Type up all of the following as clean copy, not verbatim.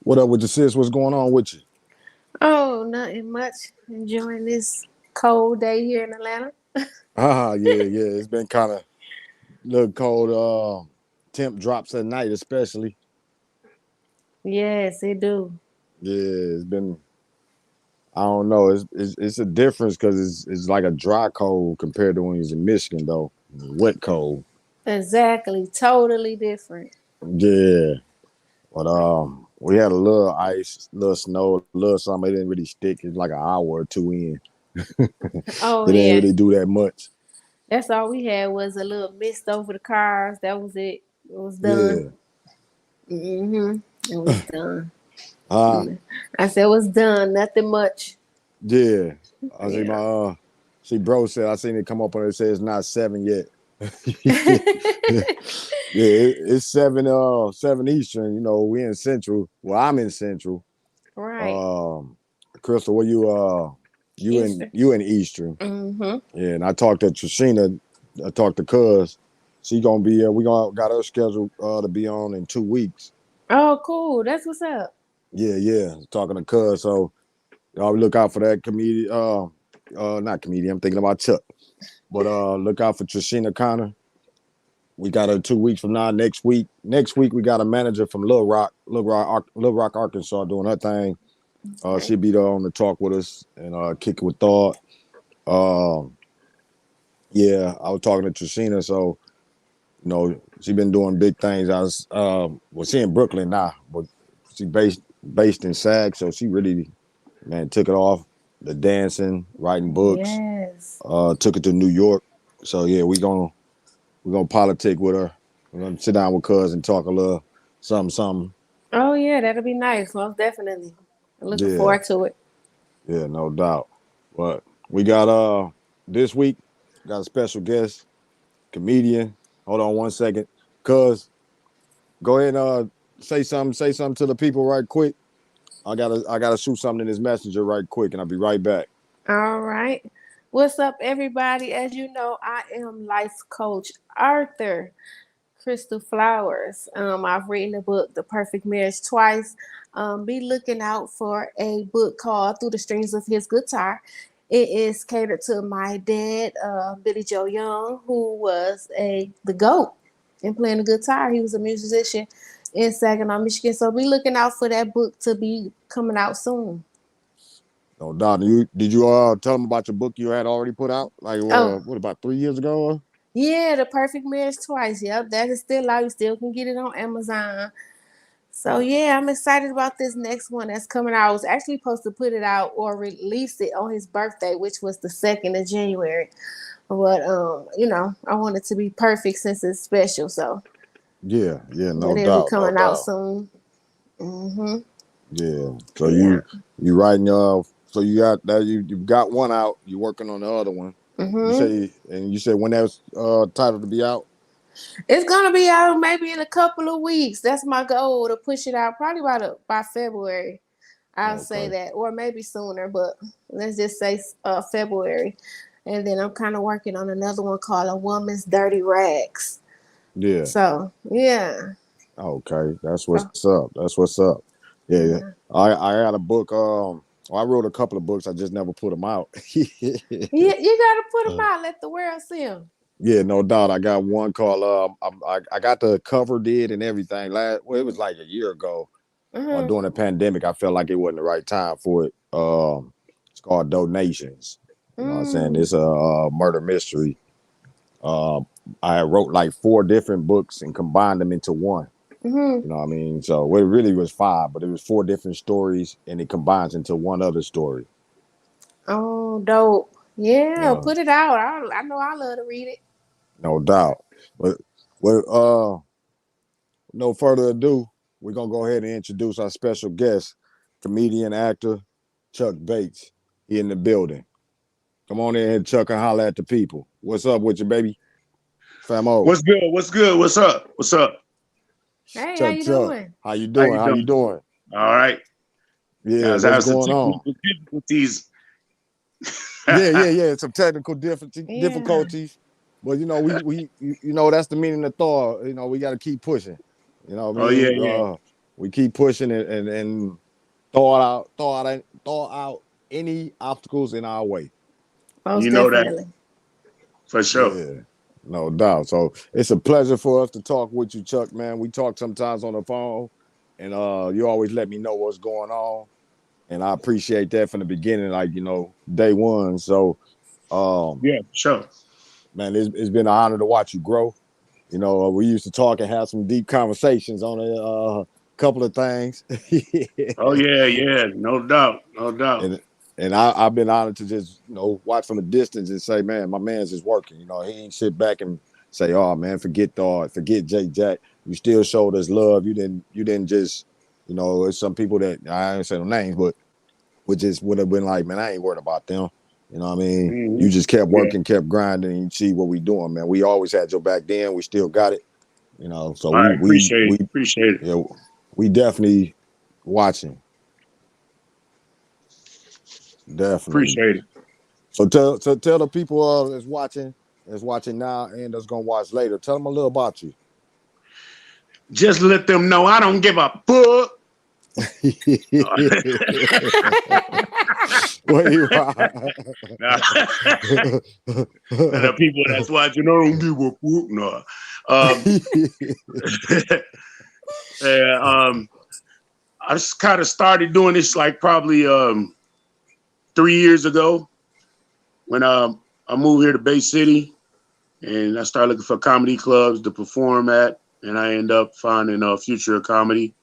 What up with the sis? What's going on with you? Oh, nothing much. Enjoying this cold day here in Atlanta. Yeah, yeah. It's been kind of little cold. Temp drops at night, especially. Yes, it do. Yeah, it's been. I don't know. It's a difference because it's like a dry cold compared to when he's in Michigan though. Wet cold. Exactly. Totally different. Yeah, but we had a little ice, little snow, little something. It didn't really stick. It's like an hour or two in. Oh, It didn't yeah. really do that much. That's all we had was a little mist over the cars. That was it. It was done. Yeah. Mm-hmm. It was done. Uh, Mm. I said it was done. Nothing much. yeah. I see my Yeah. see bro said I seen it come up on it says it's not 7 yet. Yeah, it's 7 Eastern, we in Central. Well, I'm in Central. Right. Um Crystal, where Easter. you in Eastern. Mm-hmm. Yeah, and I talked to Trishina, I talked to Cuz. She gonna be we gonna got her scheduled to be on in 2 weeks. Oh, cool. That's what's up. Yeah, yeah. Talking to Cuz. So y'all look out for that comedian. Not comedian. I'm thinking about Chuck. But look out for Trishina Connor. We got her 2 weeks from now. Next week we got a manager from Little Rock, Arkansas, doing her thing. Okay. She'll be there on the talk with us and kick it with Thawed. Um, yeah, I was talking to Trishina, so she been doing big things. She in Brooklyn now, but she based in Sag, so she really took it off. The dancing, writing books, Yes. took it to New York. So yeah, we're gonna politic with her. We're gonna sit down with Cuz and talk a little something. Oh, yeah. That'll be nice. Most definitely. I'm looking Yeah, forward to it. yeah, no doubt. But we got this week got a special guest, comedian. Hold on 1 second. Cuz, go ahead and say something to the people right quick. I gotta shoot something in this messenger right quick and I'll be right back. All right. What's up, everybody? As you know, I am life coach Arthur Crystal Flowers. I've written the book, The Perfect Marriage, twice. Be looking out for a book called Through the Strings of His Guitar. It is catered to my dad, Billy Joe Young, who was the GOAT in playing the guitar. He was a musician in Saginaw, Michigan. So be looking out for that book to be coming out soon. No doubt. Did you tell them about your book you had already put out? Like Oh, what about 3 years ago? yeah, The Perfect Marriage twice. Yep, that is still out. You still can get it on Amazon. So yeah, I'm excited about this next one that's coming out. I was actually supposed to put it out or release it on his birthday, which was the 2nd of January. But I want it to be perfect since it's special. So, Yeah, yeah, but no it'll be doubt, no coming out doubt. soon. Mhm. Yeah. So Yeah. you writing so you got that you got one out, you working on the other one. Mhm. You said when that was titled to be out? It's gonna be out maybe in a couple of weeks. That's my goal to push it out probably by February. I'll say Okay. that, or maybe sooner, but let's just say February. And then I'm kind of working on another one called A Woman's Dirty Rags. Yeah. So yeah, Okay. That's so what's up. That's what's up. Yeah, yeah. yeah, I had a book, I wrote a couple of books, I just never put them out. yeah. You gotta put them out, let the world see them. Yeah, no doubt. I got one called I got the cover did and everything. It was like a year ago. Hmm. During the pandemic, I felt like it wasn't the right time for it. It's called Donations. You know what I'm saying? Mm. It's a murder mystery. Uh, I wrote like 4 different books and combined them into one. Hmm. You know what I mean? So it really was 5, but it was 4 different stories and it combines into one other story. Oh, dope. Yeah, Uh, put it out. I know I love to read it. no doubt. But well, no further ado, we're gonna go ahead and introduce our special guest, comedian actor Chuck Bates. He in the building. Come on in here, Chuck, and holler at the people. What's up with you, baby? Famo. What's good? What's good? What's up? What's up? Hey, how you Chuck. doing? How you How doing? you How you doing? doing? All right. I Yeah, was what's having some going on? technical difficulties. Yeah. Some technical Yeah. difficulties. But that's the meaning of Thor. We gotta keep pushing. You know what I Oh yeah, mean? yeah. we keep pushing it and thaw out any obstacles in our way. Most You know that definitely. for sure. Yeah, no doubt. So it's a pleasure for us to talk with you, Chuck, man. We talk sometimes on the phone, and you always let me know what's going on. And I appreciate that from the beginning, like, day one. So Yeah, for sure. man, it's been an honor to watch you grow. We used to talk and have some deep conversations on a couple of things. Oh yeah, yeah, no doubt, no doubt. and I've been honored to just watch from a distance and say, man, my man's just working. He ain't sit back and say, oh man, forget Thawed, forget Jake Jack. You still showed us love. You didn't just it's some people that I ain't say no names, but would have been like, man, I ain't worried about them. You know what I mean? Mm-hmm. You just kept Yeah. working, kept grinding, and you see what we doing, man. We always had your back then. We still got it. So I we appreciate it. yeah, we definitely watching. Definitely. Appreciate it. So tell the people that's watching now and that's gonna watch later. Tell them a little about you. Just let them know I don't give a fuck. Where you are. The people that's watching, I don't give a fuck. No. I just kind of started doing this like probably 3 years ago when I moved here to Bay City, and I started looking for comedy clubs to perform at, and I ended up finding Future of Comedy.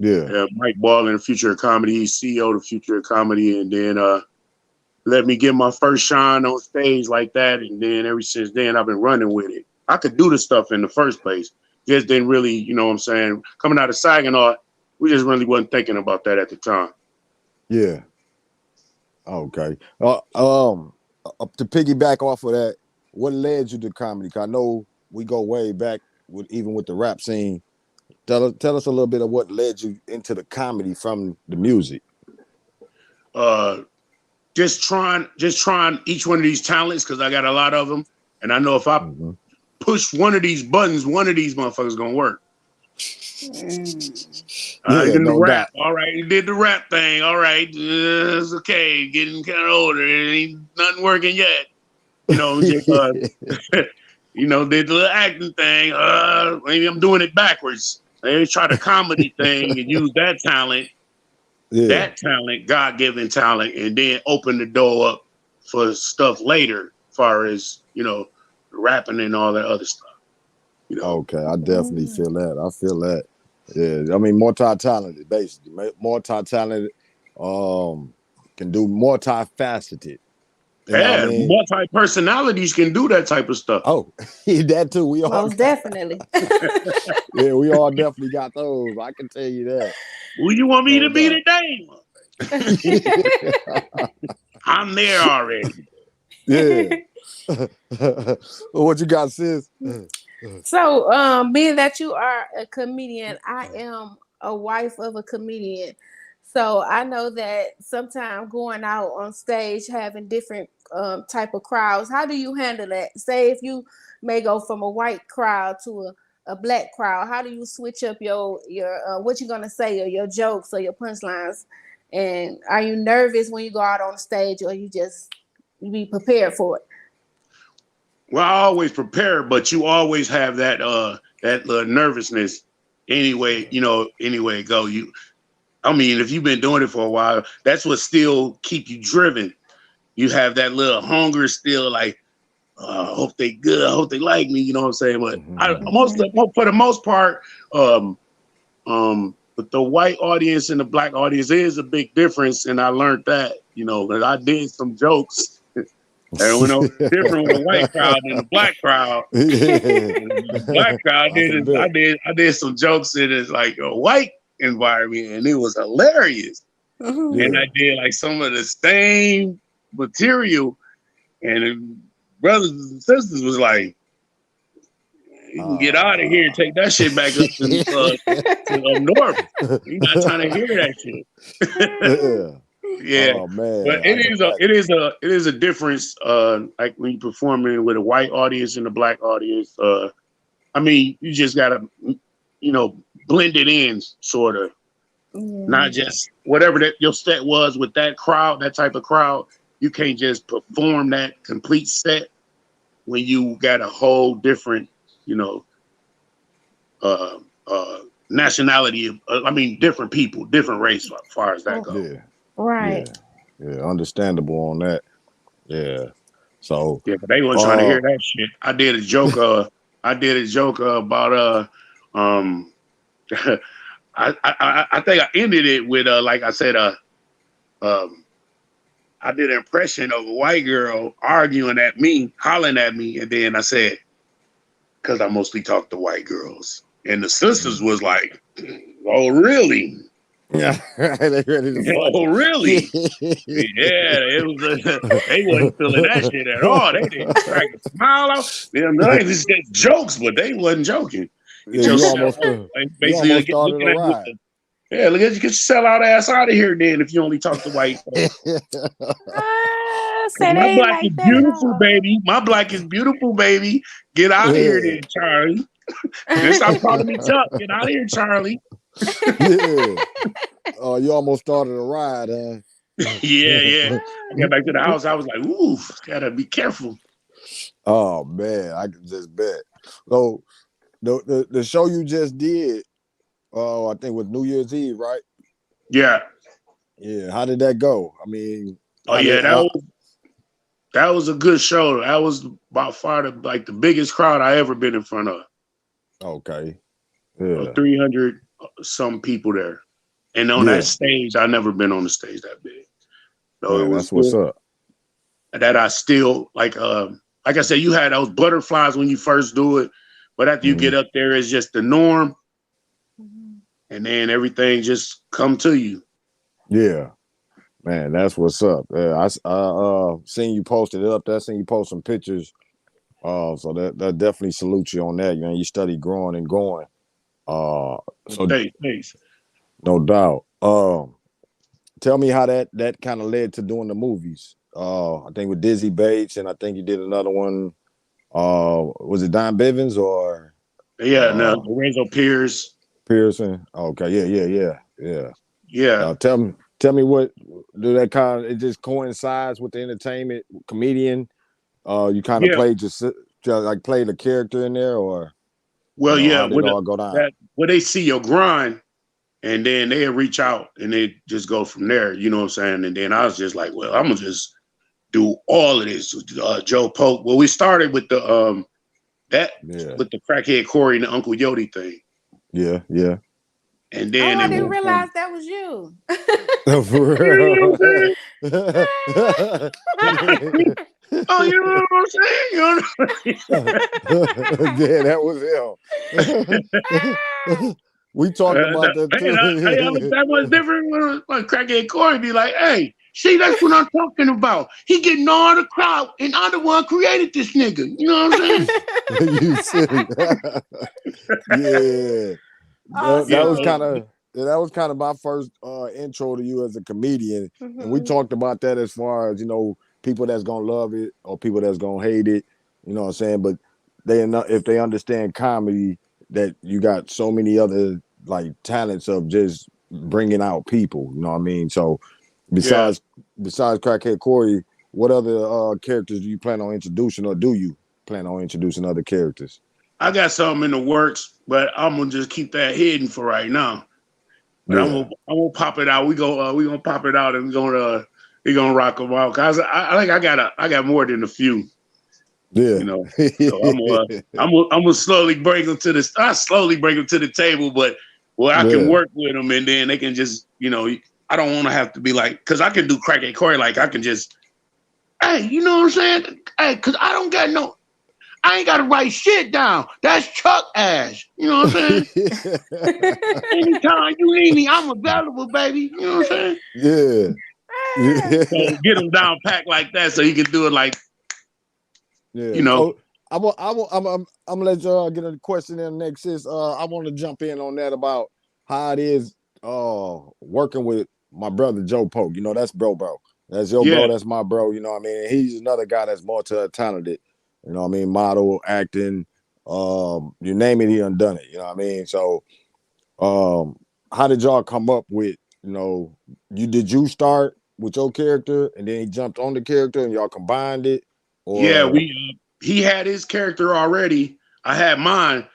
Yeah. Mike Ball in the Future of Comedy, he's CEO of the Future of Comedy, and then let me get my first shine on stage like that, and then ever since then I've been running with it. I could do the stuff in the first place, just didn't really, you know what I'm saying? Coming out of Saginaw, we just really wasn't thinking about that at the time. Yeah. Okay. To piggyback off of that, what led you to comedy? 'Cause I know we go way back even with the rap scene. Tell us a little bit of what led you into the comedy from the music. Just trying each one of these talents because I got a lot of them, and I know if I push one of these buttons, one of these motherfuckers gonna work. Even the rap, all right, he did the rap thing, all right, it's okay, getting kind of older, ain't nothing working yet, just did the acting thing, maybe I'm doing it backwards. They try the comedy thing and use that talent, God-given talent, and then open the door up for stuff later, as far as rapping and all that other stuff. Okay, I definitely feel that. I feel that. Yeah, I mean, multi-talented, basically. Multi-talented, can do multi-faceted. Yeah, multi-personalities can do that type of stuff. Oh, that too. We all Most definitely. Yeah, we all definitely got those. I can tell you that. Who you want me to be today? I'm there already. Yeah. What you got, sis? So, being that you are a comedian, I am a wife of a comedian. So I know that sometimes going out on stage, having different type of crowds, how do you handle that? Say if you may go from a white crowd to a black crowd, how do you switch up your what you're gonna say or your jokes or your punchlines? And are you nervous when you go out on stage, or you be prepared for it? Well, I always prepare, but you always have that nervousness anyway. Anyway, go you. I mean, if you've been doing it for a while, that's what still keep you driven. You have that little hunger still, like, I hope they good. I hope they like me. You know what I'm saying? But for the most part, but the white audience and the black audience is a big difference, and I learned that. Because I did some jokes. And different with the white crowd than the black crowd. The black crowd I did some jokes in it like a white environment, and it was hilarious. And I did like some of the same material, and brothers and sisters was like, "You can get out of here and take that shit back up to north. You're not trying to hear that shit." Yeah, oh, man. But it is a difference. Like when you're performing with a white audience and a black audience. I mean, you just gotta, blended in, sort of. Not just whatever that your set was with that crowd, that type of crowd. You can't just perform that complete set when you got a whole different, you know, nationality. I mean, different people, different race, as far as that goes. Yeah. Right. Yeah. Understandable on that. Yeah. So Yeah, but they weren't trying to hear that shit. I did a joke. About I think I ended it with like I said I did an impression of a white girl arguing at me, hollering at me, and then I said, because I mostly talk to white girls. And the sisters was like, oh, really? yeah, they ready to fight. Oh, really? Yeah, it was. They wasn't feeling that shit at all. They didn't crack a smile out. Them nice jokes, but they wasn't joking. Yeah, you almost started a ride. Yeah, look at you, get your sellout ass out of here then if you only talk to white folks. My black is beautiful, baby. My black is beautiful, baby. Get out of here then, Charlie. Then stop calling me Chuck. Get out of here, Charlie. Yeah. Oh, you almost started a ride, huh? Yeah. I got back to the house. I was like, ooh, gotta be careful. Oh man, I can just bet. So the show you just did, I think was New Year's Eve, right? Yeah. Yeah. How did that go? I mean, that was a good show. That was by far the biggest crowd I ever been in front of. Okay. Yeah. 300 some people there. And on that stage, I never been on the stage that big. So it was that's what's up. That I still like I said, you had those butterflies when you first do it, but after you get up there, it's just the norm. And then everything just come to you. Yeah. Man, that's what's up. Yeah, I seen you posted it up there, seen you post some pictures. So that definitely salutes you on that. Man, you study growing and going. So thanks. No doubt. Tell me how that kind of led to doing the movies. I think with Dizzy Bates, and I think you did another one. Was it Don Bivens or? Yeah, no, Lorenzo Pearson. Okay, yeah. Tell me what do that kind of, it just coincides with the entertainment comedian. You kind of played played a character in there, or how did it all go down? They see your grind, and then they reach out and they just go from there. You know what I'm saying? And then I was just like, well, I'm gonna just do all of this. Joe Pogue. Well, we started with the with the crackhead Corey and the Uncle Yodi thing. Yeah. And then I didn't realize that was you. For real. Oh, you know what I'm saying? Yeah, that was him. We talked about that too. That was different when crackhead Corey be like, hey, see, that's what I'm talking about. He getting all the crowd, and I'm the one created this nigga. You know what I'm saying? You silly. Yeah. That was kind of my first intro to you as a comedian. And we talked about that as far as, people that's gonna love it or people that's gonna hate it, you know what I'm saying? But if they understand comedy, that you got so many other like talents of just bringing out people, you know what I mean? So besides Crackhead Corey, what other characters do you plan on introducing, or do you plan on introducing other characters? I got something in the works, but I'm gonna just keep that hidden for right now. But I'm gonna pop it out. We gonna pop it out, and we're gonna rock them out. Cause I got more than a few. Yeah, So I'm gonna slowly bring them to this. I slowly bring them to the table, but I can work with them, and then they can just, I don't want to have to be like, cause I can do Crackhead Corey, like I can just, hey, you know what I'm saying? Hey, cause I ain't got to write shit down. That's Chuck ass. You know what I'm saying? Anytime you need me, I'm available, baby. You know what I'm saying? Yeah. So get him down packed like that, so he can do it like. So I'm gonna let y'all get a question in next. I want to jump in on that about how it is working with my brother Joe Pogue. That's bro. That's your bro. That's my bro. You know what I mean? He's another guy that's multi-talented. You know what I mean? Model, acting, you name it, he done it. You know what I mean? So How did y'all come up with, did you start with your character and then he jumped on the character and y'all combined it? Yeah, Or he had his character already. I had mine.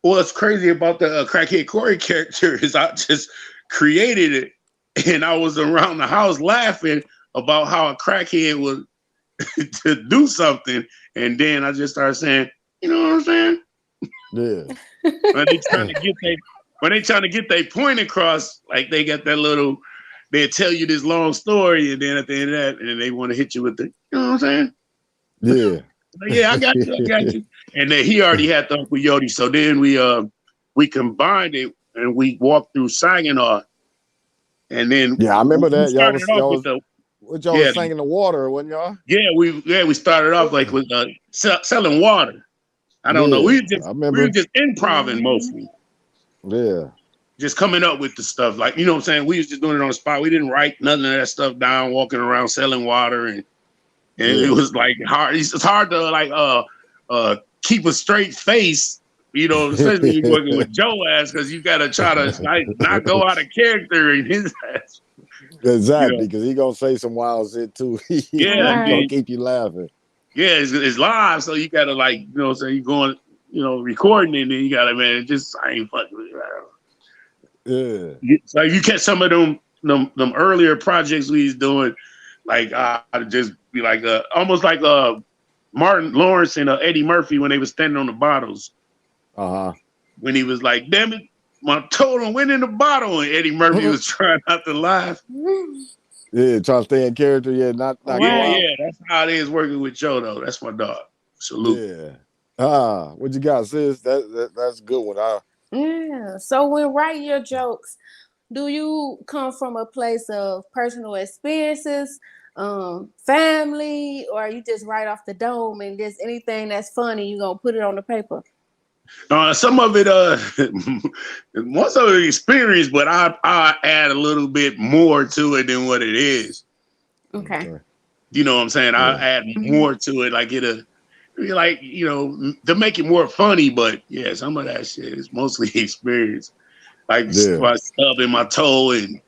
What's crazy about the crackhead Corey character is I just created it, and I was around the house laughing about how a crackhead would to do something, and then I just started saying, you know what I'm saying? yeah. When they trying to get their point across, like they got that little, they tell you this long story, and then at the end of that, and they want to hit you with the, you know what I'm saying? Yeah. Like, yeah, I got you. And then he already had the Uncle Yodi, so then we combined it and we walked through Saginaw, and then Yeah, I remember that. Y'all started was off y'all with was y'all was yeah, singing the water, wasn't y'all? we started off like with selling water. I don't know. Yeah, I We were remember. just improving mostly. Yeah. Just coming up with the stuff. Like, you know what I'm saying? We was just doing it on the spot. We didn't write none of that stuff down, walking around selling water and it was like hard. It's hard to like keep a straight face, especially when you're working with Joe ass, because you gotta try to like not go out of character in his ass. Exactly, because he gonna say some wild shit too. Yeah, Right. He gonna keep you laughing. yeah, it's live, so you gotta like, what I'm saying, you going, recording it, and then you gotta, man, I ain't fucking with you. Yeah. So you catch some of them earlier projects we was doing, like I'd just be like almost like Martin Lawrence and Eddie Murphy when they was standing on the bottles. When he was like, "Damn it, my totem went in the bottle," and Eddie Murphy was trying not to laugh. Yeah, trying to stay in character. Yeah, not go out. Yeah, that's how it is working with Joe though. That's my dog. Salute. Yeah. What you got, sis? That's a good one. Yeah. So when writing your jokes, do you come from a place of personal experiences, family, or are you just right off the dome and just anything that's funny, you gonna put it on the paper? Some of it, most of it experience, but I add a little bit more to it than what it is. Okay. You know what I'm saying? I add more to it, like like, to make it more funny. But yeah, some of that shit is mostly experience. Like my stub in my toe and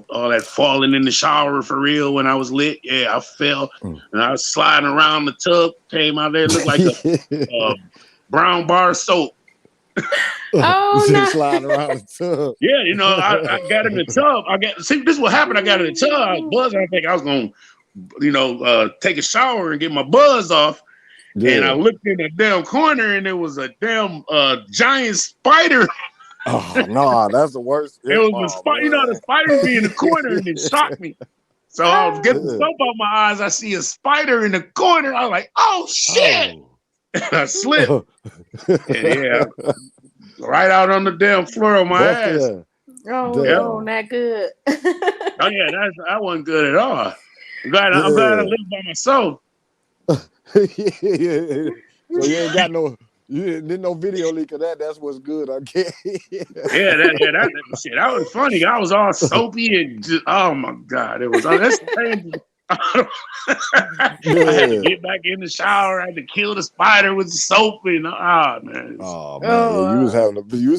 all that falling in the shower for real when I was lit. Yeah, I fell and I was sliding around the tub, came out there, looked like a brown bar soap. Oh no! Sliding around the tub. Yeah, I got in the tub. See, this is what happened. I got in the tub. I was buzzing. I think I was gonna, take a shower and get my buzz off. Yeah. And I looked in the damn corner, and there was a damn giant spider. Oh no, that's the worst. It was a spider. The spider would be in the corner, and it shocked me. So I was getting the soap out my eyes. I see a spider in the corner. I was like, "Oh shit!" And I slipped. Yeah, right out on the damn floor of my ass. Oh no, not good. Oh yeah, that wasn't good at all. I'm glad I lived by myself. So you ain't got no video leak of that. That's what's good, I guess. That was funny. I was all soapy and just, oh my god, it was. That's I had to get back in the shower. I had to kill the spider with the soap and man. Oh man, you was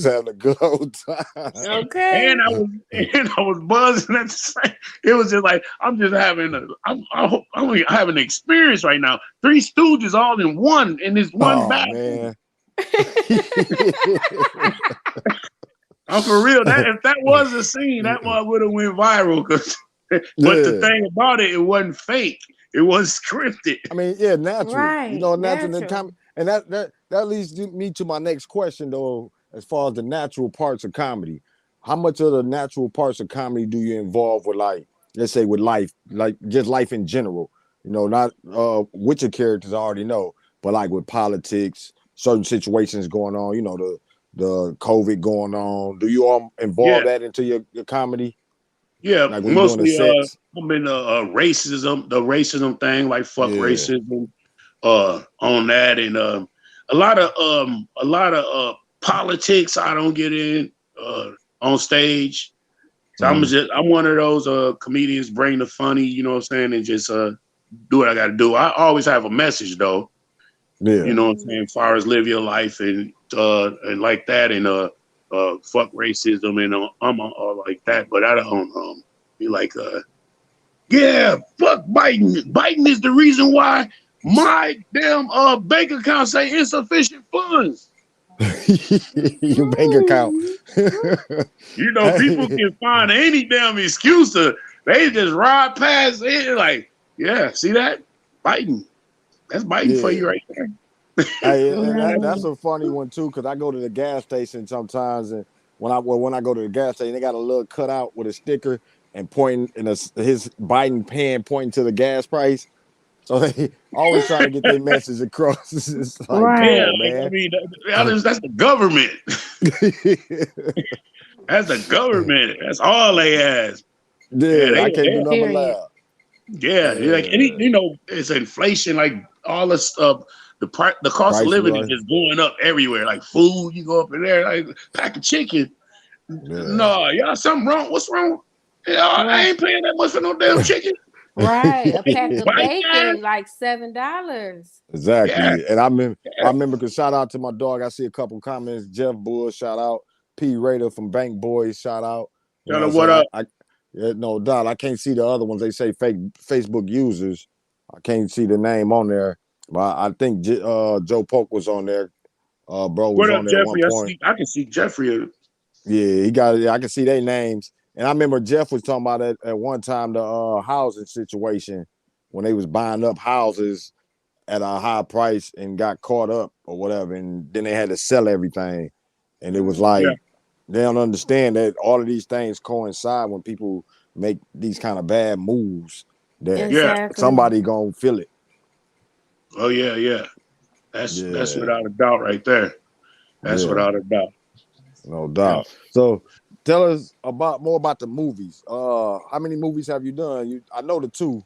having a good old time. Okay. And I was buzzing at the same. It was just like I'm having an experience right now. Three Stooges all in one in this one bathroom. Man. I'm for real. If that was a scene, that one would have went viral. But the thing about it wasn't fake. It was scripted. I mean, natural. Right, natural. And that leads me to my next question, though, as far as the natural parts of comedy. How much of the natural parts of comedy do you involve with, like, let's say with life, like just life in general? Not which your characters I already know, but like with politics, certain situations going on, the COVID going on. Do you all involve that into your comedy? Yeah, like mostly I'm in the racism thing, like fuck racism, on that, and a lot of politics I don't get in on stage. So I'm one of those comedians, bring the funny, you know what I'm saying, and just do what I got to do. I always have a message though. Yeah. You know what I'm saying, as far as live your life and like that, and fuck racism and I'm all like that, but I don't be like yeah, fuck Biden. Biden is the reason why my damn bank account say insufficient funds. Your bank account. You know, people can find any damn excuse to they just ride past it like, yeah, see that? Biden. That's Biden for you right there. Hey, and that's a funny one too, because I go to the gas station sometimes, and when I go to the gas station, they got a little cutout with a sticker and pointing in his Biden pen pointing to the gas price. So they always try to get their message across. It's like, Right. Yeah, man. I mean, that's the government. That's the government. That's all they ask. I can't do nothing but laugh. Yeah, like you know, it's inflation, like all this stuff. The cost of living is just going up everywhere. Like food, you go up in there, like pack of chicken. No, y'all something wrong. What's wrong? I ain't paying that much for no damn chicken. Right, a pack of bacon like $7. Exactly, and I remember. Cause shout out to my dog. I see a couple comments. Jeff Bull, shout out. P. Raider from Bank Boys, shout out. What up? No doubt. I can't see the other ones. They say fake Facebook users. I can't see the name on there. But I think Joe Pogue was on there. Bro was on there Jeffrey? at one point. I can see Jeffrey. Yeah, he got it. I can see their names. And I remember Jeff was talking about at one time the housing situation when they was buying up houses at a high price and got caught up or whatever. And then they had to sell everything. And it was like, they don't understand that all of these things coincide when people make these kind of bad moves. That somebody gonna feel it. Oh yeah. That's without a doubt right there. That's without a doubt. No doubt. Yeah. So tell us more about the movies. How many movies have you done? I know the two.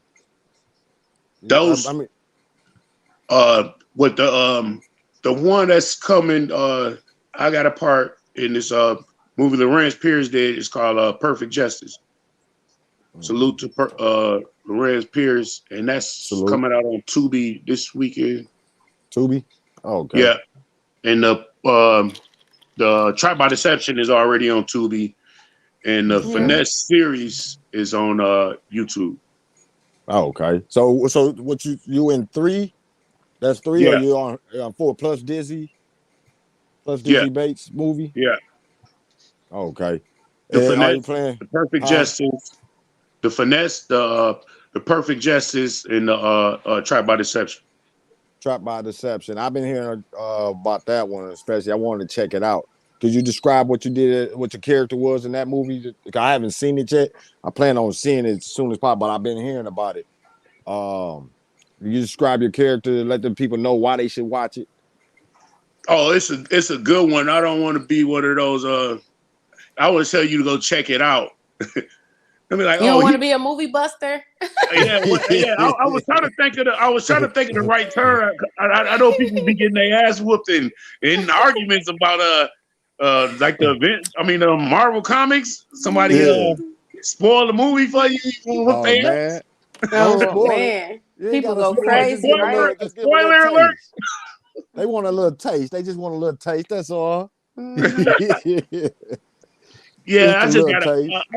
Those. I mean, with the one that's coming. I got a part in this movie Lawrence Pierce did. It's called Perfect Justice. Salute to Lawrence Pierce, and that's coming out on Tubi this weekend. Tubi? Oh, okay. Yeah, and the Try by Deception is already on Tubi, and the Finesse series is on YouTube. Oh, okay. So what you in 3? That's 3, or you on 4 plus Dizzy Bates movie? Yeah. Oh, okay. The Finesse, are you playing the Perfect Justice, the Finesse, the Perfect Justice, and the Try by Deception. Trapped by Deception. I've been hearing about that one, especially. I wanted to check it out. Could you describe what you did, what your character was in that movie? I haven't seen it yet. I plan on seeing it as soon as possible, but I've been hearing about it. You describe your character, let the people know why they should watch it. Oh, it's a good one. I don't want to be one of those. I would tell you to go check it out. I mean, like, you don't want to be a movie buster. I was trying to think of the right term. I know people be getting their ass whooped in arguments about like the event. I mean, Marvel Comics. Somebody spoil the movie for you. Man. Man. People go crazy, right? Spoiler alert. They want a little taste. They just want a little taste. That's all. Yeah, I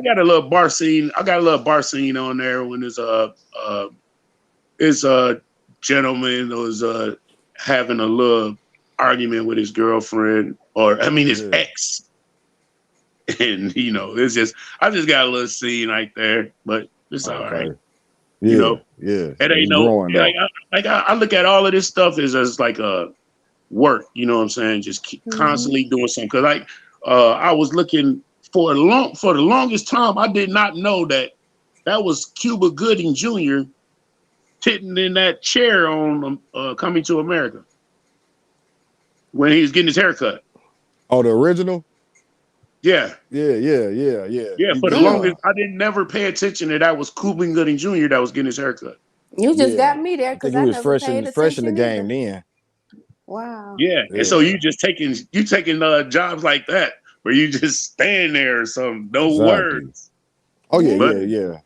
got a little bar scene. I got a little bar scene on there when there's a gentleman was having a little argument with his girlfriend, his ex. And it's just I just got a little scene right there, but it's all right. Yeah, it ain't no I look at all of this stuff as like a work. You know what I'm saying? Just constantly doing something. Because I was looking. For the longest time, I did not know that was Cuba Gooding Jr. sitting in that chair on Coming to America when he was getting his haircut. Oh, the original? Yeah. Yeah. For the longest, I didn't never pay attention that was Cuba Gooding Jr. that was getting his haircut. You just got me there because I was fresh in the game then. Wow. Yeah, and so you taking jobs like that. Where you just stand there or something, words. Oh yeah.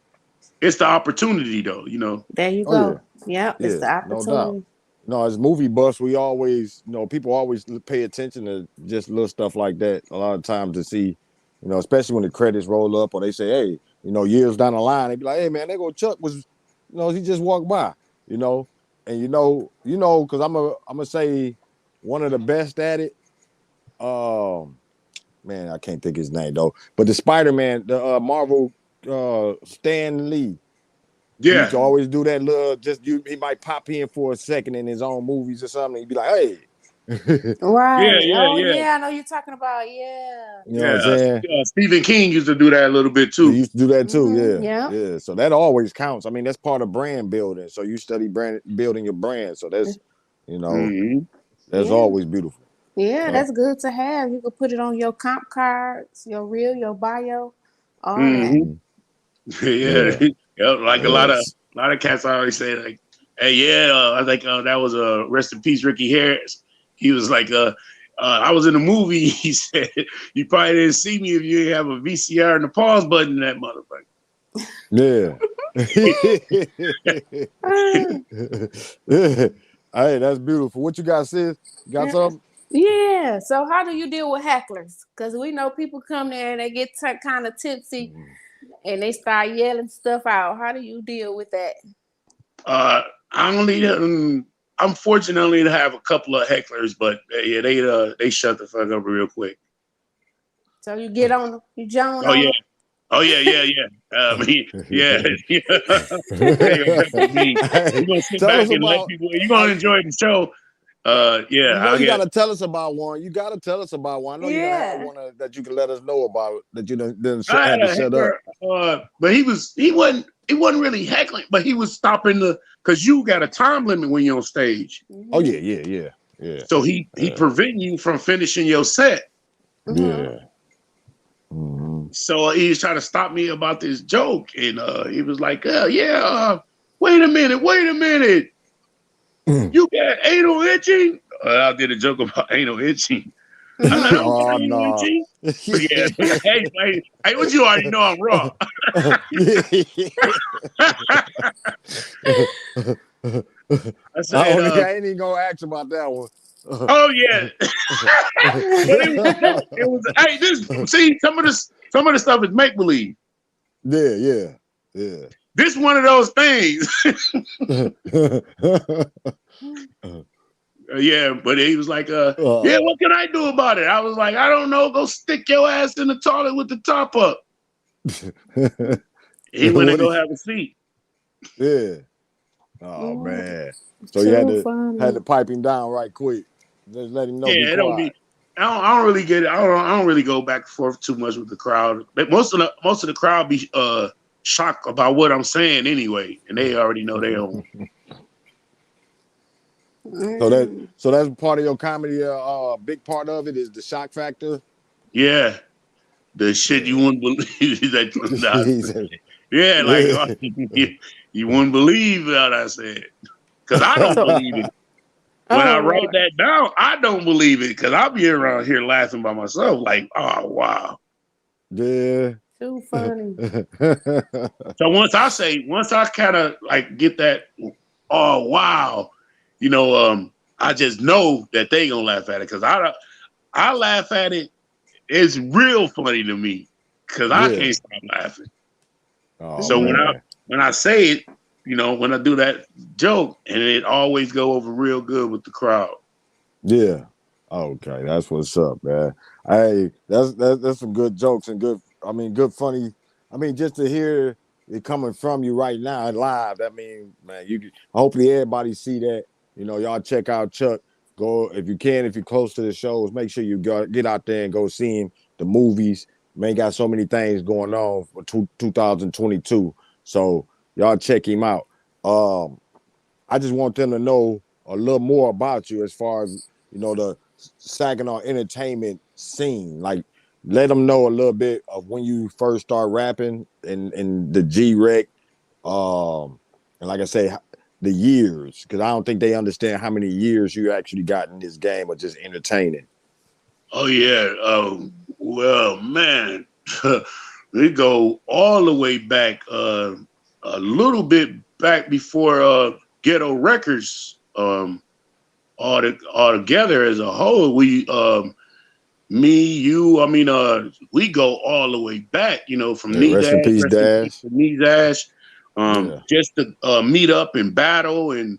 It's the opportunity though, There you go. Yeah, it's the opportunity. No doubt. No, as movie buffs, we always, people always pay attention to just little stuff like that. A lot of times to see, especially when the credits roll up or they say, hey, years down the line, they be like, hey man, they go Chuck was, he just walked by, and because I'm gonna say one of the best at it. Man, I can't think his name though, but the Spider-Man, the Marvel, Stan Lee. He used Yeah. to always do that little, he might pop in for a second in his own movies or something. He'd be like, hey. Yeah, Right. yeah, Oh yeah. yeah, I know you're talking about. Yeah. You know what I'm Yeah. saying? Stephen King used to do that a little bit He too. used to do that too, Mm-hmm. yeah. Yeah. So that always counts. I mean, that's part of brand building. So you study building your brand. So that's, Mhm. that's Yeah. always beautiful. Yeah, that's good to have. You could put it on your comp cards, your reel, your bio, all that. Mhm. Yeah. Yeah. Yeah, like a Yes. lot of cats always say like, "Hey, yeah, I think that was rest in peace, Ricky Harris." He was like, "I was in a movie." He said, "You probably didn't see me if you didn't have a VCR and the pause button in that motherfucker." Yeah. Hey, that's beautiful. What you got, sis? You got something? Yeah. So how do you deal with hecklers? Because we know people come there and they get kind of tipsy and they start yelling stuff out. How do you deal with that? I only, I'm fortunately to have a couple of hecklers, but yeah, they shut the fuck up real quick. So you get on them, you Joan Oh on yeah, them. oh yeah, yeah, yeah. I mean, yeah, yeah. They gonna mess with me. Hey, You gonna sit tell back us and let about. people. You gonna enjoy the show. Yeah, I'll You get. gotta tell us about one. You gotta tell us about one. I know you're gonna have Yeah. one that you can let us know about that you didn't I have had to a shut up. heckler, but he wasn't really heckling, but he was stopping because you got a time limit when you're on stage. Oh yeah, yeah. So he preventing you from finishing your set. Yeah. Mm-hmm. So he was trying to stop me about this joke, and he was like, wait a minute, you got anal itching?" I did a joke about anal itching. I don't Oh get anal no. itching. Yeah, hey, what you already know I'm raw. I said, I ain't even gonna ask about that one. oh yeah, but it was. Hey, some of the stuff is make believe. Yeah. This one of those things. Yeah, but he was like, yeah, what can I do about it? I was like, I don't know. Go stick your ass in the toilet with the top up. He went to go have a seat. Yeah. Oh man. So you Too had to funny. pipe him down right quick. Just let him know, be Yeah, it don't quiet. be. I don't really get it. I don't really go back and forth too much with the crowd. But most of the crowd be shocked about what I'm saying anyway, and they already know they own. So that's part of your comedy. Big part of it is the shock factor. Yeah, the shit you wouldn't believe that. Yeah, like you wouldn't believe what I said because I don't So, believe it. When I oh write Lord. that down, I don't believe it because I'll be around here laughing by myself, like, oh wow. Yeah. Too funny. So once I kind of like get that, oh wow, I just know that they gonna laugh at it because I laugh at it. It's real funny to me because I Yeah. can't stop laughing. Oh So man. when I say it, when I do that joke, and it always go over real good with the crowd. Yeah. Okay, that's what's up, man. Hey, that's some good jokes and good funny. I mean, just to hear it coming from you right now live. I mean, man, hopefully everybody see that. Y'all check out Chuck. Go if you can, if you're close to the shows, make sure you get out there and go see him. The movies, man, got so many things going on for 2022. So y'all check him out. I just want them to know a little more about you as far as the Saginaw entertainment scene. Like, let them know a little bit of when you first start rapping and the G-Rec, and like I say, the years, because I don't think they understand how many years you actually got in this game of just entertaining. Oh yeah. Well, man, we go all the way back, a little bit back before Ghetto Records all together as a whole. We me, you, we go all the way back, from Yeah, knee rest dash, in peace, rest in peace Dash. to knee dash, Yeah. just to meet up and battle and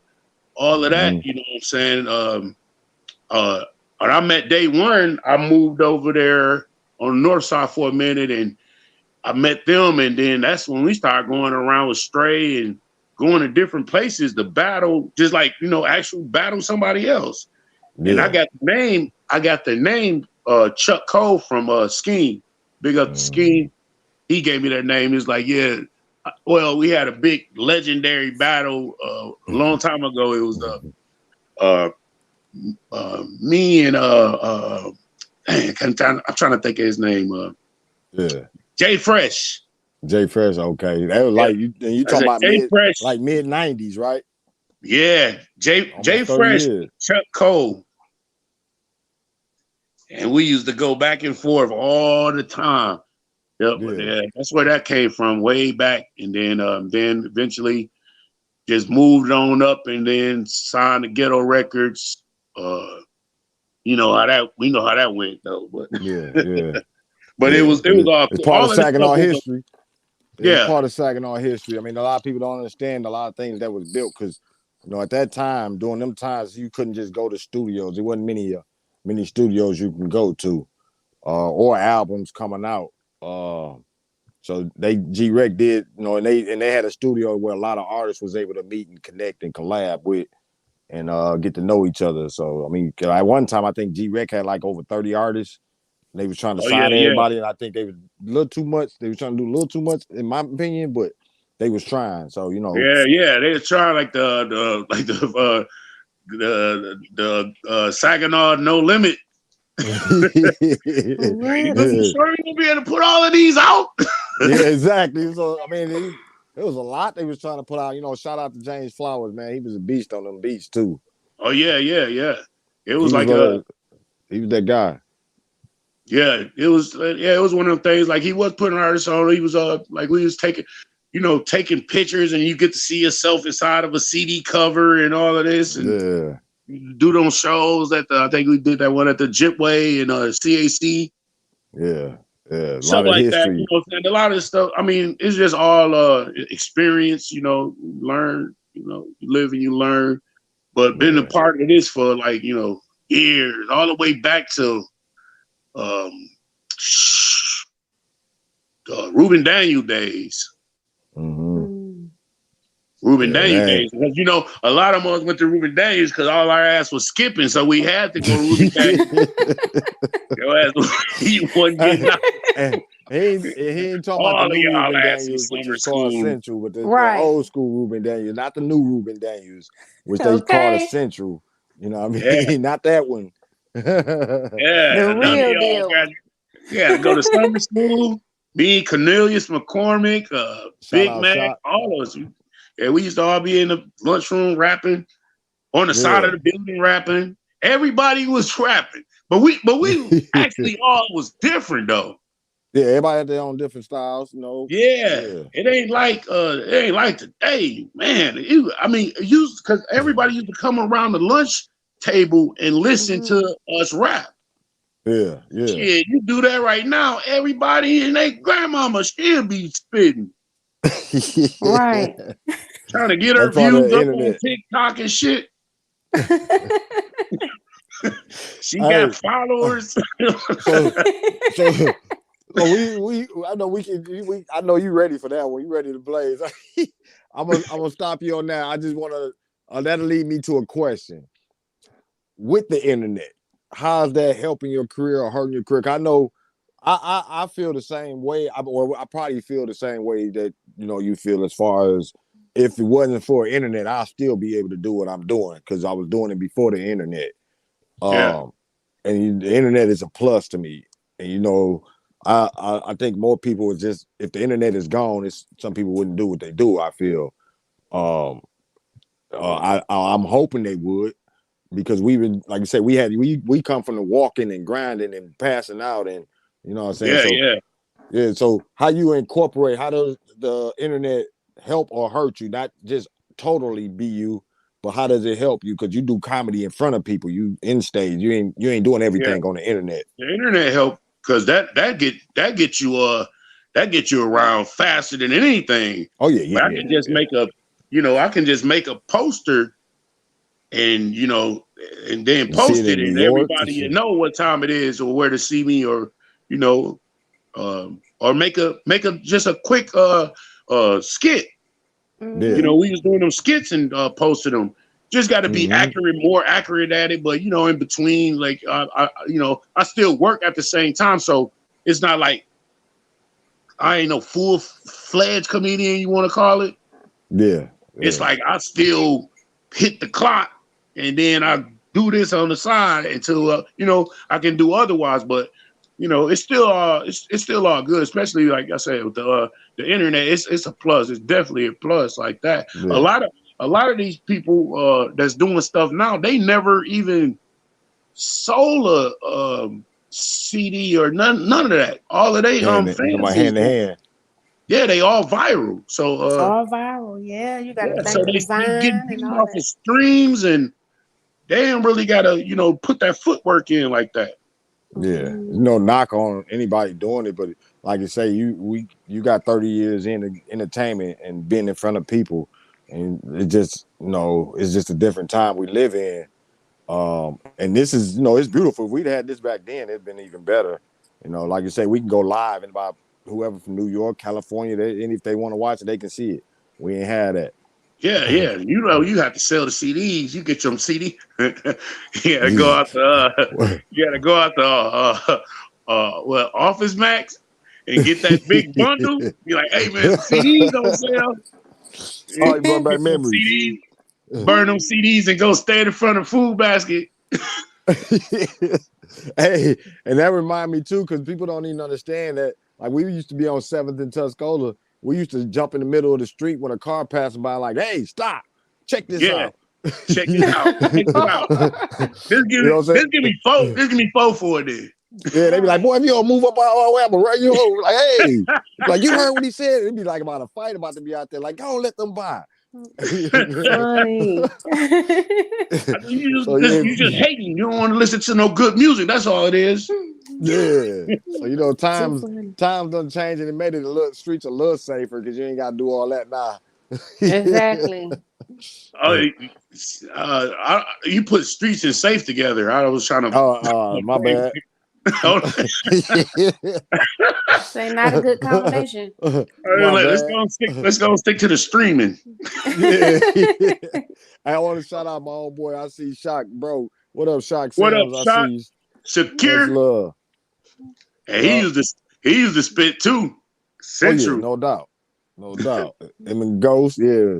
all of that, Mhm. you know what I'm saying? When I met day one, I moved over there on the north side for a minute and I met them, and then that's when we started going around with Stray and going to different places to battle, just like, actual battle somebody else. And I Yeah. got the name Chuck Cole from Scheme. Big up to Scheme. He gave me that name. He's like, yeah, well, we had a big legendary battle a long time ago. It was me and I'm trying to think of his name. Yeah. Jay Fresh. Jay Fresh, okay. That was Yeah. like you I talking said about Jay Fresh. mid 90s, right? Yeah. Jay Almost 30 Fresh, years. Chuck Cole. And we used to go back and forth all the time. Yep, Yeah. yeah, that's where that came from, way back. And then eventually just moved on up and then signed the Ghetto Records. We know how that went though. But Yeah, yeah. but it Yeah. was But all it's cool. part of All of this stuff Saginaw was history. It's yeah. part of Saginaw history. I mean, a lot of people don't understand a lot of things that was built because, at that time, during them times, you couldn't just go to studios. There wasn't many studios you can go to, or albums coming out. So G-Rec did, and they had a studio where a lot of artists was able to meet and connect and collab with and get to know each other. So I mean, at one time I think G-Rec had like over 30 artists. They was trying to Oh yeah, sign yeah. everybody, and I think they was a little too much. They was trying to do a little too much, in my opinion, but they was trying. So Yeah. They were trying like the Saginaw No Limit. You What? sure you gonna be able to put all of these out? Yeah, exactly. So I mean, it was a lot they was trying to put out. Shout out to James Flowers, man. He was a beast on them beats too. Oh yeah. It was He was like he was that guy. it was one of them things. Like he was putting artists on. He was like we was taking pictures, and you get to see yourself inside of a CD cover and all of this, and Yeah, do those shows I think we did that one at the Jipway and CAC. yeah. A Stuff lot of like that, history. and a lot of stuff. I mean, it's just all experience, learn, you live and you learn. But been a Yeah. part of this for like, years, all the way back to um Ruben Daniel days. Mm-hmm. Ruben Yeah, Daniel man. days. Because a lot of us went to Ruben Daniels because all our ass was skipping, so we had to go to Ruben Daniels. Your ass you wasn't getting out. He ain't talking about All the of new y'all Ruben ass in Daniels, which summer is called school. Central, but the Right. old school Ruben Daniels, not the new Ruben Daniels, which they call Okay. a Central. You know what I mean? Yeah. Not that one. Yeah, The none of real y'all deal. to go to summer school. Me, Cornelius McCormick, Shout Big out Mac, shot. all of us. Yeah, we used to all be in the lunchroom rapping, on the side of the building rapping. Everybody was rapping, but we actually all was different though. Yeah, everybody had their own different styles, Yeah. It ain't like today, man. Because everybody used to come around the lunch table and listen to us rap. Yeah. Shit, you do that right now, everybody and their grandmama still be spitting. Right. Trying to get her That's part of views the up on internet. TikTok and shit. She Hey. got followers. So I know I know you ready for that one. You ready to blaze. I'm gonna stop you on that. I just wanna that'll lead me to a question. With the internet, how's that helping your career or hurting your career? I know I feel the same way. I probably feel the same way that you feel, as far as if it wasn't for internet, I'll still be able to do what I'm doing because I was doing it before the internet. Yeah. And the internet is a plus to me. And I think more people would just, if the internet is gone, some people wouldn't do what they do. I feel. I'm hoping they would, because we've been, like I said, we come from the walking and grinding and passing out, and you know what I'm saying. So how you incorporate? How does the internet help or hurt you? Not just totally be you, but how does it help you? Because you do comedy in front of people, you in stage, you ain't doing everything on the internet. The internet help because that gets you around faster than anything. Oh yeah, But I can just make a poster and and then post it, and everybody know what time it is or where to see me, or or make a just a quick skit. Yeah. We was doing them skits and posted them. Just got to be more accurate at it. But in between, like I still work at the same time, so it's not like I ain't no full-fledged comedian, you want to call it. Yeah. It's like I still hit the clock, and then I do this on the side until I can do otherwise. But it's still all good, especially like I said with the internet. It's a plus. It's definitely a plus like that. Yeah. A lot of these people that's doing stuff now, they never even sold a CD or none of that. All of they fans hand to hand. Yeah, they all viral. So all viral. Yeah, you got to so think they get and off all of that. streams, and they ain't really gotta put that footwork in like that. Yeah, no knock on anybody doing it, but like you say, you got 30 years in entertainment and being in front of people, and it just it's just a different time we live in. And this is it's beautiful. If we'd had this back then, it'd been even better. Like you say, we can go live, and about whoever from New York, California, and if they want to watch it, they can see it. We ain't had that. Yeah. You have to sell the CDs. You get your CD. You gotta go out to Office Max and get that big bundle. Be like, hey man, CDs on sale. Oh, you brought back memories. CDs, burn them CDs and go stand in front of Food Basket. Hey, and that remind me too, because people don't even understand that. Like we used to be on 7th and Tuscola. We used to jump in the middle of the street when a car passing by, like, hey, stop, check this out. Check it out. Check it out. This give me 4 for it then. Yeah, they be like, boy, if you don't move up all the way, I'm gonna run you over. Like, hey, like you heard what he said. It'd be like about a fight about to be out there. Like, don't let them by. Funny. You just hating. You don't want to listen to no good music. That's all it is. Yeah. So times done changed, and it made it streets a little safer because you ain't got to do all that now. Exactly. You put streets and safe together. I was trying to. Oh, my bad. Say not a good combination. Let's go stick to the streaming. Yeah. I want to shout out my old boy. I see Shock, bro. What up, Shock? What up, Shock? I see Secure. Love. And he used to spit too. Central. Oh, yeah, no doubt. Him and Ghost, yeah,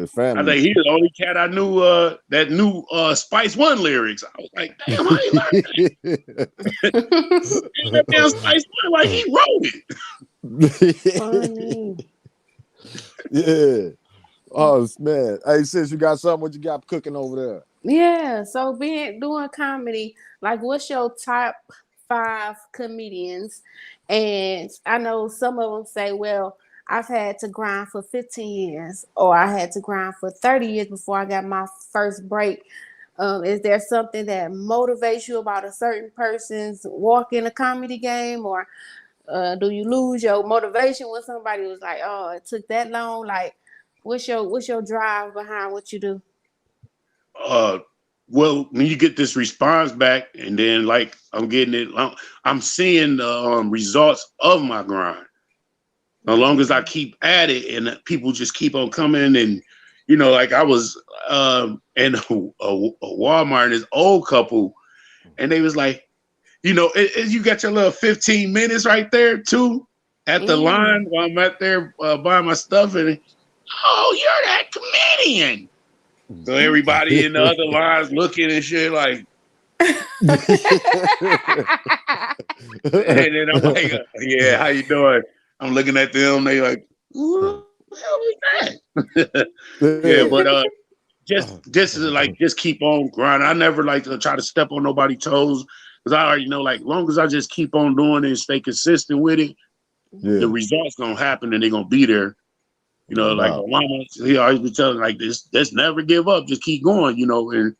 family. I think he's the only cat I knew that knew Spice One lyrics. I was like, damn, how you learned that? That damn Spice One, like he wrote Funny. Yeah. Oh man. Hey, sis, you got something? What you got cooking over there? Yeah. So doing comedy, like what's your top 5 comedians? And I know some of them say, well, I've had to grind for 15 years, or I had to grind for 30 years before I got my first break. Is there something that motivates you about a certain person's walk in a comedy game, or do you lose your motivation when somebody was like, "Oh, it took that long"? Like, what's your drive behind what you do? Well, when you get this response back, and then like I'm getting it, I'm seeing the results of my grind. As long as I keep at it, and people just keep on coming, and like I was in a Walmart, and this old couple, and they was like, you got your little 15 minutes right there too at the line while I'm at there buying my stuff, and oh, you're that comedian. So everybody in the other lines looking and shit like, and then I'm like, yeah, how you doing? I'm looking at them. They like, who the hell is that? Yeah, but just keep on grinding. I never like to try to step on nobody's toes, because I already know, like, long as I just keep on doing it and stay consistent with it, the results gonna happen and they're gonna be there. You know, like my mama, he always be telling like this never give up, just keep going, you know, and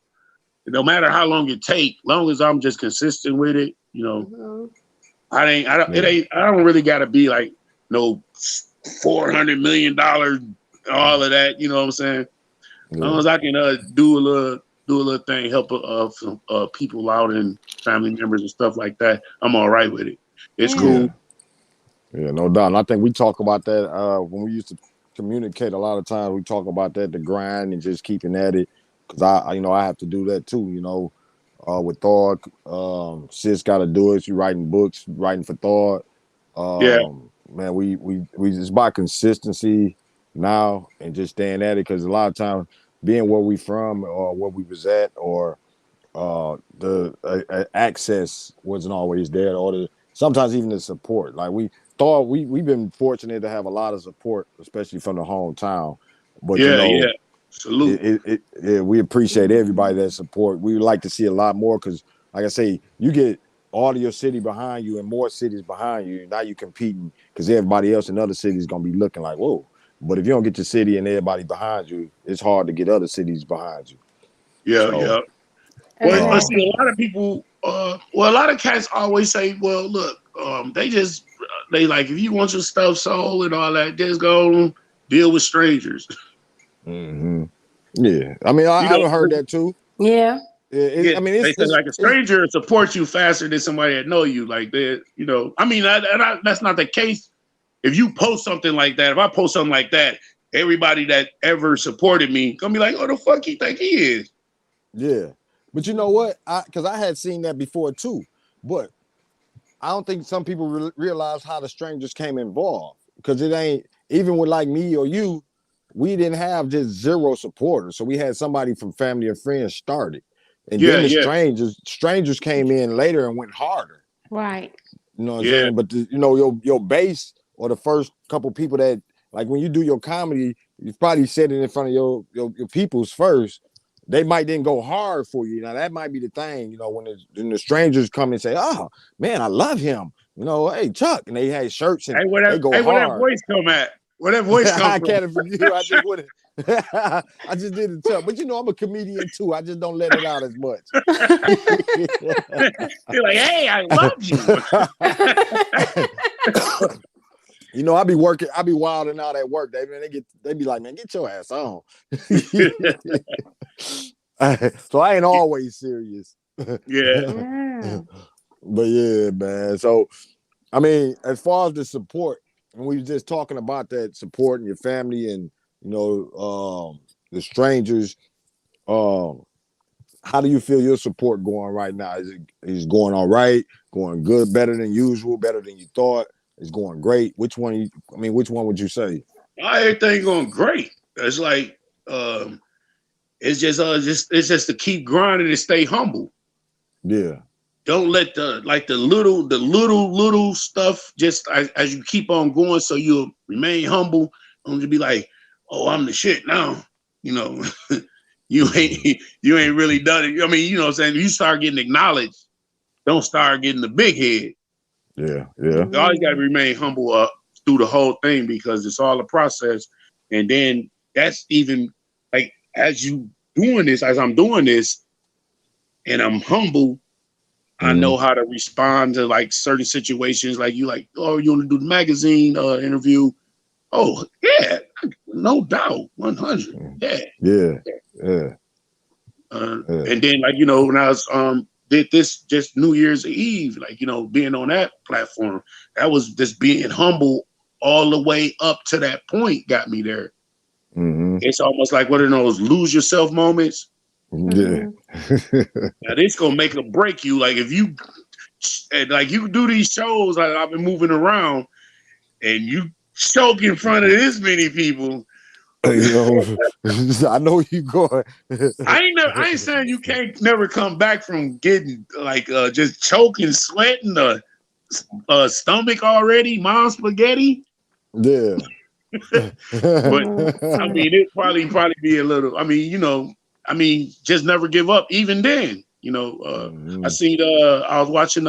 no matter how long it take, long as I'm just consistent with it, you know, I don't really gotta be like no $400 million, all of that, you know what I'm saying? As long as I can do a little thing, help some people out and family members and stuff like that, I'm all right with it. It's cool. Yeah, no doubt. And I think we talk about that when we used to communicate. A lot of times we talk about that, the grind and just keeping at it. Because I have to do that too. You know, with Thawed, sis got to do it. She writing books, writing for Thawed. Man, we it's by consistency now and just staying at it. Because a lot of times being where we from or where we was at or the access wasn't always there, or sometimes even the support. Like we've been fortunate to have a lot of support, especially from the hometown. But salute. We appreciate everybody that support. We would like to see a lot more because, like I say, you get all of your city behind you and more cities behind you. Now you're competing because everybody else in other cities gonna be looking like, whoa. But if you don't get your city and everybody behind you, it's hard to get other cities behind you. Well, I see a lot of people. A lot of cats always say, "Well, look, they like if you want your stuff sold and all that, just go deal with strangers." Mm-hmm. Yeah, I mean, I've heard that too. Yeah. I mean, they say like a stranger supports you faster than somebody that know you. Like that, you know. I mean, that's not the case. If you post something like that, if I post something like that, everybody that ever supported me gonna be like, "Oh, the fuck you think he is?" Yeah. But you know what? Because I had seen that before too. But I don't think some people realize how the strangers came involved. Because it ain't, even with like me or you, we didn't have just zero supporters. So we had somebody from family and friends started. And then the strangers came in later and went harder. Right. You know what I'm saying? But your base or the first couple people that, like when you do your comedy, you probably said it in front of your peoples first. They might then go hard for you. Now that might be the thing, when the strangers come and say, "Oh man, I love him." Hey Chuck, and they had shirts and they go hard. Where that voice come at? Where that voice come I from? can't for you. I just wouldn't. I just didn't tell. But I'm a comedian too. I just don't let it out as much. You're like, "Hey, I love you." I be working, I be wilding out at work. They be like, "Man, get your ass on." So I ain't always serious. Yeah. But yeah, man. So I mean, as far as the support, and we were just talking about that support and your family and the strangers, how do you feel your support going right now? Is it going all right? Going good, better than usual, better than you thought? It's going great. Which one would you say? Everything going great. It's like it's just to keep grinding and stay humble. Yeah. Don't let the little stuff just as you keep on going, so you'll remain humble. Don't just be like, "Oh, I'm the shit now." You ain't really done it. I mean, you know what I'm saying? You start getting acknowledged, don't start getting the big head. Yeah. You always got to remain humble through the whole thing because it's all a process. And then that's even like as I'm doing this, and I'm humble. I know how to respond to like certain situations. Like you want to do the magazine interview? Oh yeah, no doubt, 100. Yeah. And then when I was did this just New Year's Eve, being on that platform, that was just being humble all the way up to that point got me there. Mm-hmm. It's almost like one of those lose yourself moments. Yeah. Now this gonna make or break you. Like if you you do these shows, like I've been moving around, and you choke in front of this many people. I know you going. I ain't saying you can't never come back from getting just choking, sweating the stomach already, mom spaghetti. Yeah. But I mean, it probably be a little. I mean, just never give up. Even then, I seen. I was watching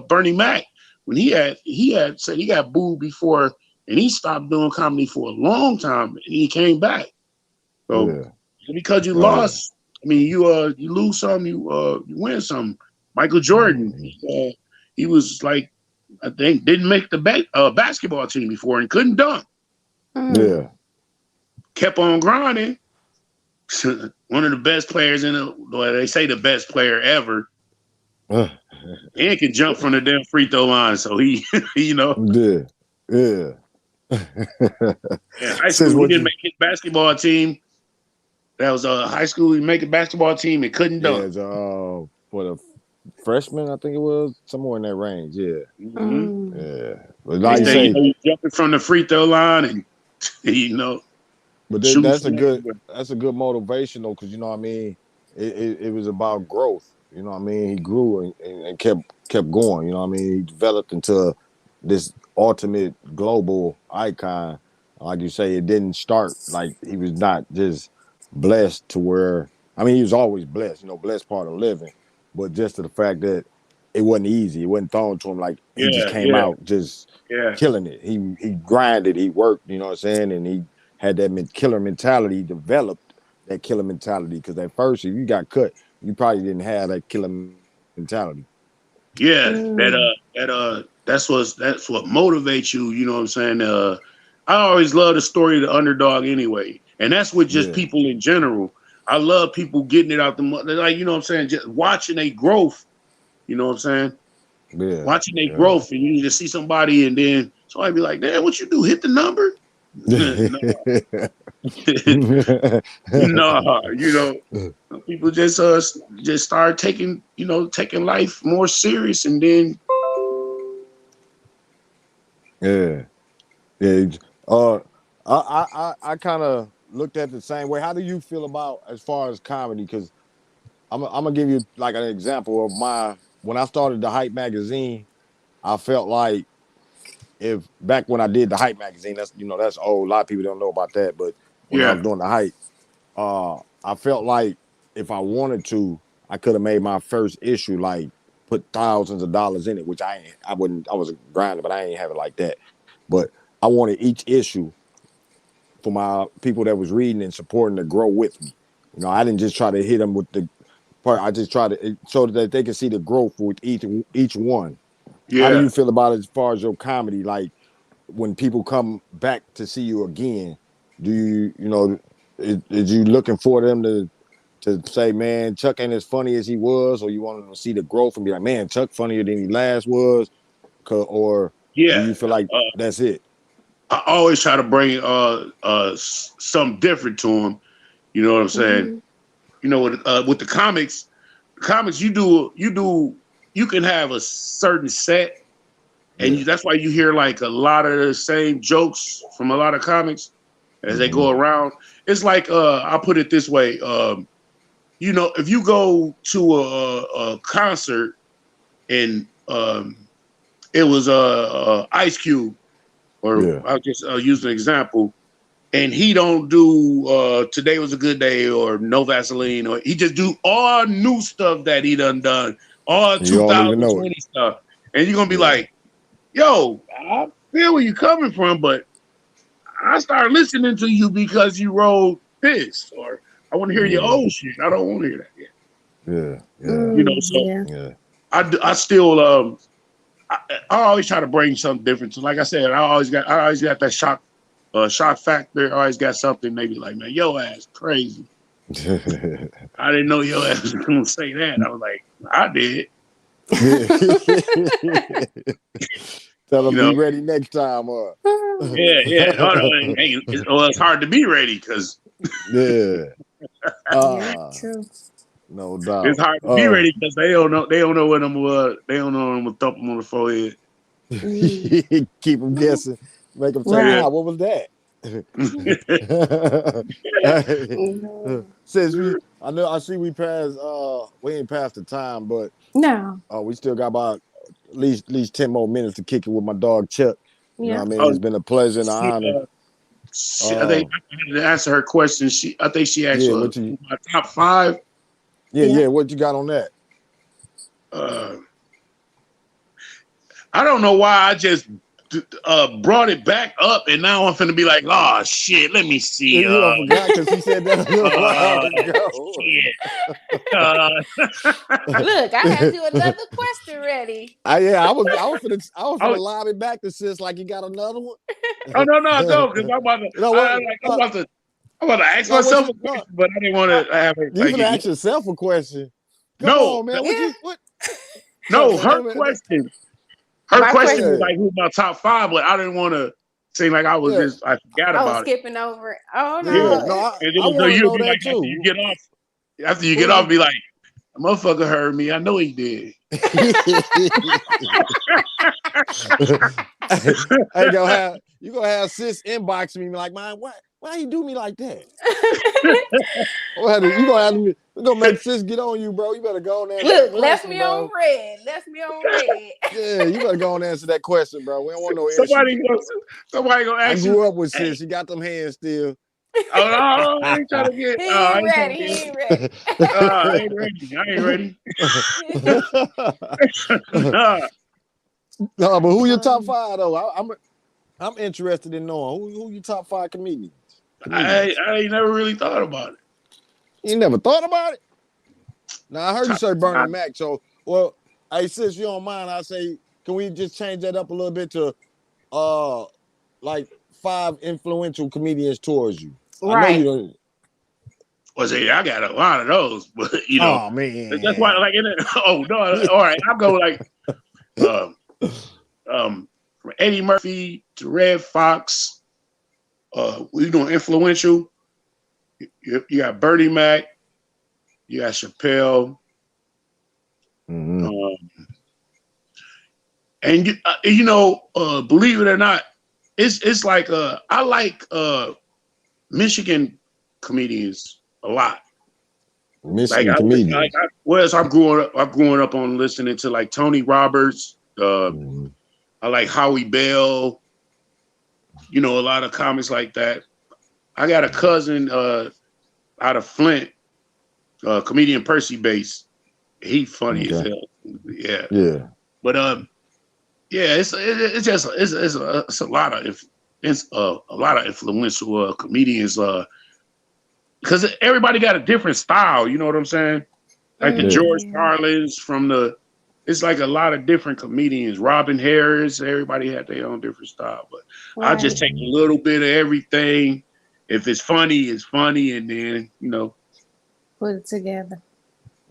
Bernie Mac when he had said he got booed before and he stopped doing comedy for a long time, and he came back. So because you lost, I mean, you lose some, you win some. Michael Jordan, he was like, I think, didn't make the basketball team before and couldn't dunk. Yeah. Kept on grinding. One of the best players well, they say the best player ever. And can jump from the damn free throw line. So he, you know. Yeah. Yeah, high school, he didn't make his basketball team. That was high school. He make a basketball team and couldn't dunk. Yeah, for the freshman, I think it was somewhere in that range. Yeah, yeah. But like you say, you jumping from the free throw line, and you know. But that's a good motivation though, because you know what I mean. It was about growth. You know what I mean. He grew and kept going. You know what I mean. He developed into this ultimate global icon. Like you say, it didn't start like he was not just blessed to where. I mean, he was always blessed. You know, blessed part of living, but just to the fact that it wasn't easy. It wasn't thrown to him like he just came out just killing it. He grinded. He worked. You know what I'm saying, and he had that killer mentality. He developed that killer mentality because at first, if you got cut, you probably didn't have that killer mentality. Yeah, that's what motivates you. You know what I'm saying? I always love the story of the underdog anyway, and that's with just people in general. I love people getting it out the like, you know what I'm saying, just watching a growth. You know what I'm saying? Yeah, watching a growth, and you just see somebody, and then somebody be like, "Damn, what you do? Hit the number?" No, you know, people just start taking life more serious, and then I kind of looked at it the same way. How do you feel about as far as comedy? Because I'm gonna give you like an example of when I started the Hype magazine. I felt like if back when I did the Hype magazine, that's old. A lot of people don't know about that, but when I was doing the Hype, I felt like if I wanted to, I could have made my first issue like put thousands of dollars in it, which I was grinding, but I ain't have it like that. But I wanted each issue for my people that was reading and supporting to grow with me. You know, I didn't just try to hit them with the part. I just tried to so that they can see the growth with each one. How do you feel about it as far as your comedy? Like when people come back to see you again, do is you looking for them to say, man, Chuck ain't as funny as he was, or you want them to see the growth and be like, man, Chuck funnier than he last was, or do you feel like that's it? I always try to bring something different to them. You know what I'm saying? You know, with the comics, you can have a certain set, and that's why you hear like a lot of the same jokes from a lot of comics as they go around. It's like I'll put it this way. You know, if you go to a concert and it was Ice Cube, or I'll just use an example, and he don't do Today Was a Good Day or No Vaseline, or he just do all new stuff that he done, all 2020 stuff. And you're going to be like, yo, I feel where you're coming from, but I started listening to you because you wrote this, or I want to hear your old shit. I don't want to hear that yet. You know, so I still I always try to bring something different. So like I said, I always got that shock factor. I always got something maybe like, man, yo ass crazy. I didn't know your ass was gonna say that. I was like, I did. Tell them be ready next time. Yeah. It's hard to be ready because no doubt. It's hard to be ready because they don't know what I'm they don't know I'm gonna thump them on the forehead. Keep them guessing. Make them say, "Wow, what was that?" Since I see we passed. We ain't past the time, but we still got about at least 10 more minutes to kick it with my dog Chuck. You know what I mean? It's been a pleasure and an honor. I think I had to answer her question. I think she asked my top 5. Yeah. What you got on that? I don't know why I just brought it back up, and now I'm finna be like, oh shit, let me see. You don't forgot because he said that a little while ago. Shit. Look, I had you another question ready. I was finna lob it back to sis like you got another one. Oh no, because I'm about to ask myself a question, but I didn't want to have it. You finna ask yourself a question. Come on, man. What? No, her question. Her question was like, who's my top 5? But I didn't want to seem like I was I forgot about it. Skipping over it. Oh no. Yeah, no, I want to know that too. After you get off, be like, the motherfucker heard me. I know he did. You gonna have sis inbox me like, man, why you do me like that? You gonna make sis get on you, bro. You better go on there. Look, left me on red. Yeah, you better go on and answer that question, bro. We don't want no somebody gonna ask you. I grew up with sis. You got them hands still. Oh no, I ain't trying to get. He ain't ready. I ain't ready. No, but who your top 5 though? I'm interested in knowing who your top 5 comedians. I ain't never really thought about it. You never thought about it? Now I heard you say Bernie Mac. So, well, hey, since you don't mind, I say, can we just change that up a little bit to, like 5 influential comedians towards you? Right. I know you don't. Well, see, I got a lot of those, but you know, oh man, that's why. Like, oh no, all right, I'll go like, from Eddie Murphy to Red Fox. We doing influential. You got Bernie Mac, you got Chappelle, and you know, believe it or not, it's like I like Michigan comedians a lot. Michigan comedians. I'm growing up on listening to like Tony Roberts. I like Howie Bell. You know, a lot of comics like that. I got a cousin out of Flint, comedian Percy Bass. He funny as hell. Yeah. Yeah. But yeah, it's a lot of influential comedians. Because everybody got a different style. You know what I'm saying? Like the George Carlins it's like a lot of different comedians. Robin Harris, everybody had their own different style. But I just take a little bit of everything. If it's funny, it's funny, and then put it together.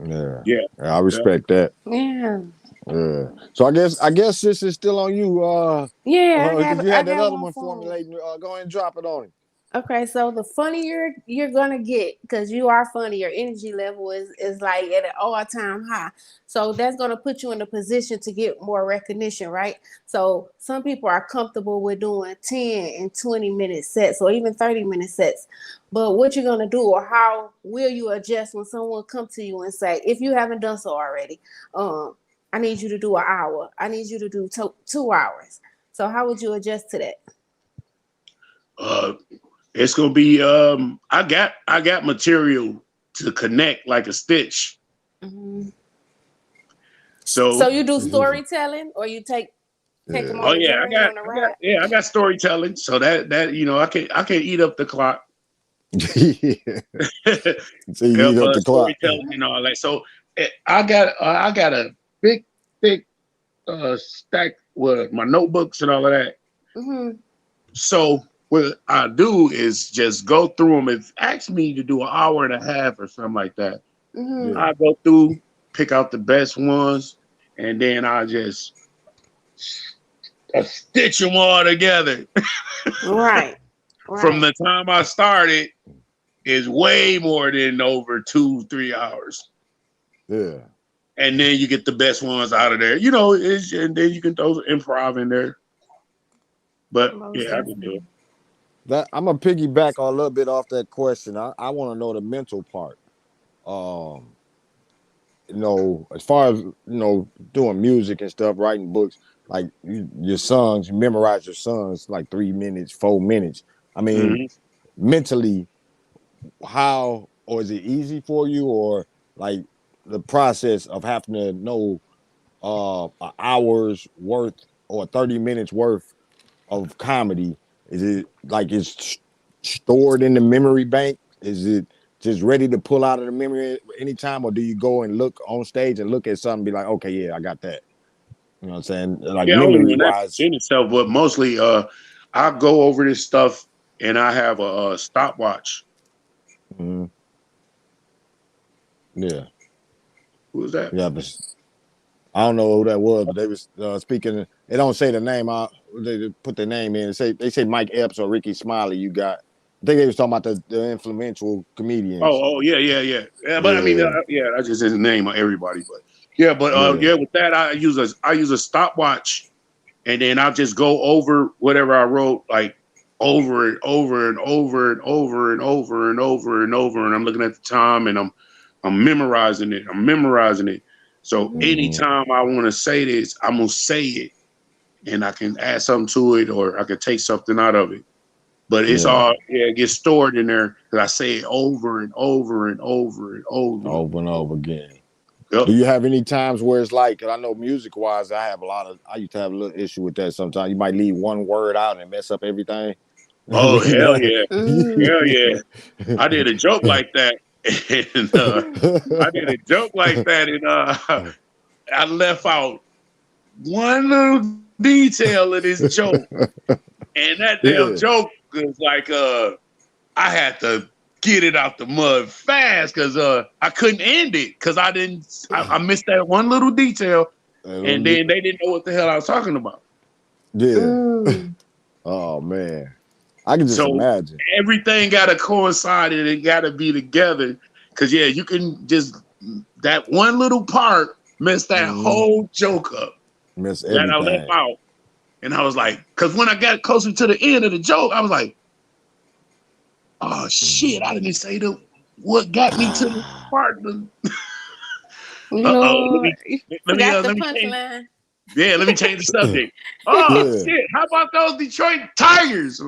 Yeah. I respect that. Yeah. Yeah. So I guess this is still on you. Because you had that other one formulating. Go ahead and drop it on him. Okay, so the funnier you're gonna get, because you are funny, your energy level is like at an all-time high. So that's gonna put you in a position to get more recognition, right? So some people are comfortable with doing 10 and 20-minute sets or even 30-minute sets. But what you're gonna do, or how will you adjust when someone comes to you and say, if you haven't done so already, I need you to do an hour. I need you to do 2 hours. So how would you adjust to that? It's gonna be I got material to connect like a stitch. So you do storytelling, or you take them on a journey on a ride? I got storytelling. So that I can eat up the clock. So you eat up the clock. Storytelling and all that. So I got a big stack with my notebooks and all of that. So what I do is just go through them. If ask me to do an hour and a half or something like that, I go through, pick out the best ones, and then I just stitch them all together. Right. From the time I started is way more than over 2-3 hours. Yeah. And then you get the best ones out of there. You know, and then you can throw improv in there. But yeah, I can do it. I'm gonna piggyback a little bit off that question. I want to know the mental part. As far as doing music and stuff, writing books, like your songs, you memorize your songs like 3 minutes, 4 minutes. I mean, mentally, how, or is it easy for you, or like the process of having to know an hour's worth or 30 minutes worth of comedy? Is it like it's stored in the memory bank? Is it just ready to pull out of the memory anytime, or do you go and look on stage and look at something and be like, okay, yeah, I got that. You know what I'm saying? Like Yeah, I don't memory know that wise. in itself, but mostly I go over this stuff and I have a stopwatch. Mm-hmm. Yeah. Who was that? Yeah, but I don't know who that was, but they was speaking. They don't say the name. They put the name in. They say Mike Epps or Ricky Smiley. You got. I think they was talking about the influential comedians. Yeah. But I mean, Yeah, that's just his name of everybody. But yeah, yeah. with that, I use a stopwatch, and then I'll just go over whatever I wrote, like over and over and over and over and over and over and over, and I'm looking at the time, and I'm memorizing it. I'm memorizing it. So anytime I want to say this, I'm gonna say it, and I can add something to it, or I can take something out of it. But it's all it gets stored in there because I say it over and over and over and over. Over and over again. Yep. Do you have any times where it's like? Cause I know music wise, I used to have a little issue with that. Sometimes you might leave one word out and mess up everything. Oh hell yeah, hell yeah! I did a joke like that, and I left out one little detail of this joke, and that damn joke was like I had to get it out the mud fast because I couldn't end it because I missed that one little detail, and then they didn't know what the hell I was talking about. Yeah. Oh man, I can just imagine. Everything got to coincide and it got to be together because you can just that one little part mess that whole joke up. Miss everything. That I left out, and I was like, because when I got closer to the end of the joke, I was like, oh shit, I didn't say what got me to the part. Forgot the punchline. Yeah, let me change the subject. Oh shit! How about those Detroit Tigers?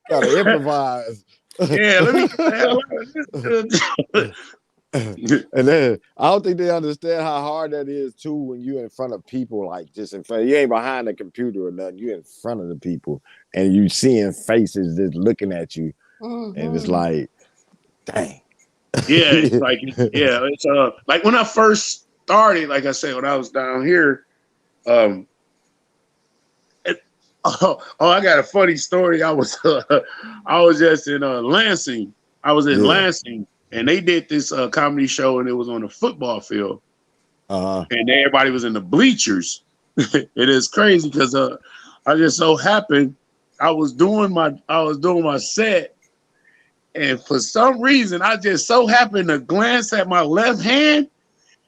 Gotta improvise. Yeah, let me. And then I don't think they understand how hard that is too when you're in front of people, like just in front. You ain't behind the computer or nothing. You're in front of the people, and you seeing faces just looking at you, and it's like, dang. Yeah, it's like when I first started, like I said, when I was down here, I got a funny story. I was just in Lansing. I was in Lansing, and they did this comedy show, and it was on a football field, and everybody was in the bleachers. It is crazy because I just so happened I was doing my set. And for some reason, I just so happened to glance at my left hand,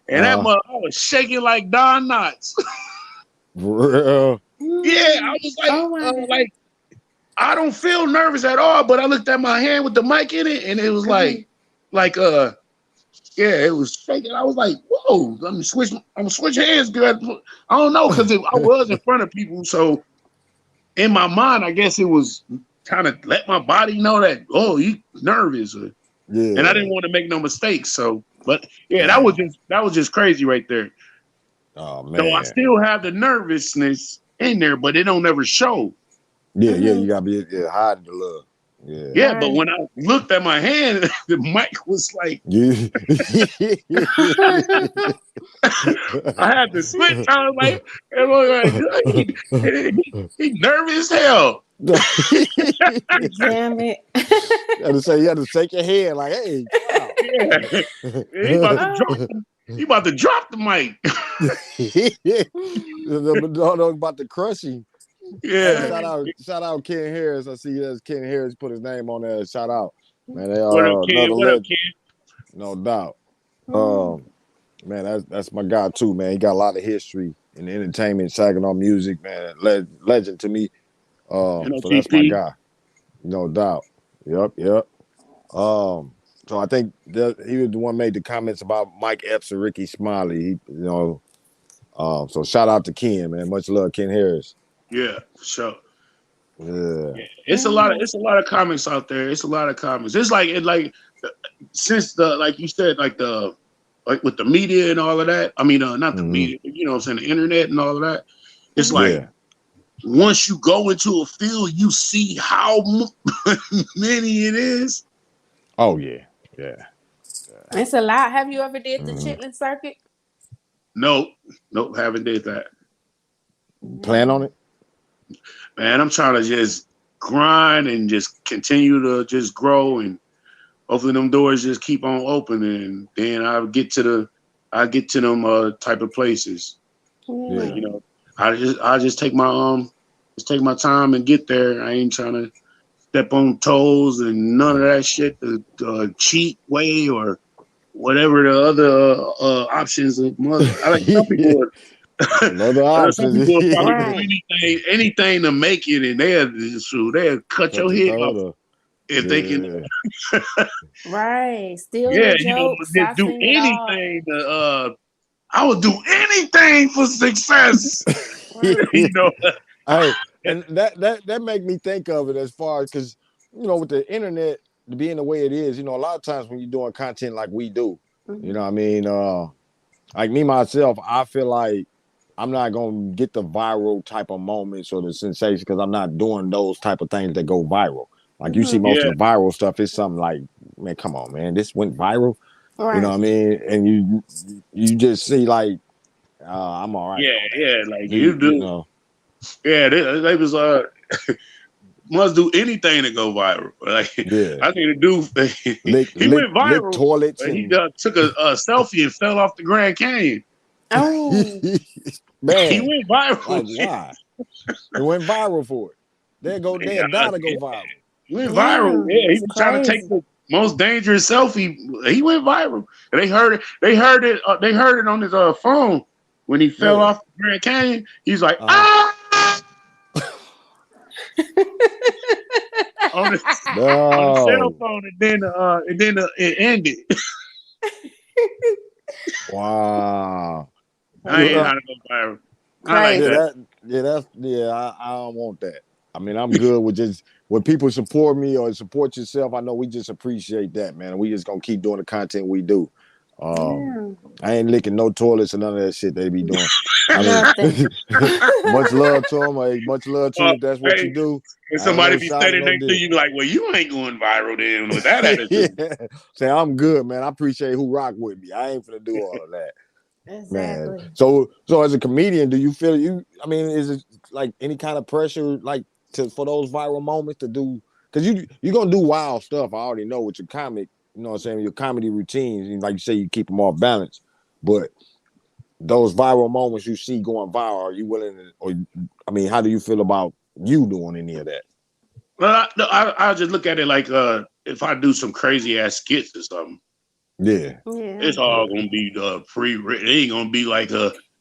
and I was shaking like Don Knotts. Real? Yeah, I was like, I don't feel nervous at all. But I looked at my hand with the mic in it, and it was it was shaking. I was like, whoa, I'm gonna switch hands. Good. I don't know because I was in front of people, so in my mind, I guess it was trying to let my body know that, you nervous. And I didn't want to make no mistakes. So, but that was just crazy right there. Oh man. So I still have the nervousness in there, but it don't ever show. Yeah, you gotta be hiding the love. Yeah, but when I looked at my hand, the mic was like I had to switch. I was like, he nervous as hell. Damn it. You had to shake your head like, hey, wow. He about to drop the mic. About to crush him. Yeah. Shout out Ken Harris. I see Ken Harris put his name on there. Shout out. Man, they what up, Ken? No doubt. Man, that's my guy too, man. He got a lot of history in the entertainment, Saginaw music, man. Legend to me. So that's my guy. No doubt. Yep. So I think he was the one made the comments about Mike Epps and Ricky Smiley. So shout out to Ken, man. Much love, Ken Harris. Yeah, for sure. Yeah. It's a lot of comics out there. It's a lot of comics. It's like since like you said, like with the media and all of that. I mean, not the media, but, you know what I'm saying, the internet and all of that. It's like once you go into a field, you see how many it is. Oh yeah. It's a lot. Have you ever did the Chitlin circuit? Nope, haven't did that. Plan on it? Man, I'm trying to just grind and just continue to just grow, and hopefully them doors just keep on opening, and then I'll get to them type of places. Yeah. You know, I just take my time and get there. I ain't trying to step on toes and none of that shit, the cheat way or whatever the other options of mother. I like some people. Another option. Some people will probably do anything to make it, and they'll cut your head off if they can. Right, steal Yeah, your jokes, just do anything to. I would do anything for success. You know. Hey, and that make me think of it as far as, because with the internet being the way it is, a lot of times when you're doing content like we do, you know what I mean, like me myself, I feel like I'm not gonna get the viral type of moments or the sensation because I'm not doing those type of things that go viral. Like you see most of the viral stuff, it's something like, man, come on, man, this went viral. Right. You know what I mean? And you just see like, I'm all right. Yeah, like you do. Yeah, they was must do anything to go viral. Like I think the dude he went viral. Toilets he took a selfie and fell off the Grand Canyon. Oh man, he went viral. Like why? He went viral for it. They'll die to go viral. He went viral. Yeah, he was trying to take the most dangerous selfie. He went viral. And they heard it. They heard it on his phone when he fell off the Grand Canyon. He's like, ah. on the cell phone, and then it ended. Wow. I ain't how to go viral. I like that. I don't want that. I mean, I'm good with just when people support me or support yourself. I know we just appreciate that, man. We just gonna keep doing the content we do. I ain't licking no toilets or none of that shit they be doing. I mean, much love to them. Much love to you if that's what you do. And somebody be standing next to you like, well, you ain't going viral then with that attitude. Say, I'm good, man. I appreciate who rock with me. I ain't finna do all of that. Exactly. Man. So as a comedian, do you feel is it like any kind of pressure like for those viral moments to do? Because you're gonna do wild stuff. I already know with your comic, you know what I'm saying, your comedy routines, like you say, you keep them all balanced. But those viral moments you see going viral, are you willing to, how do you feel about you doing any of that? Well, I just look at it like if I do some crazy ass skits or something. Yeah. It's all gonna be pre-written. It ain't gonna be like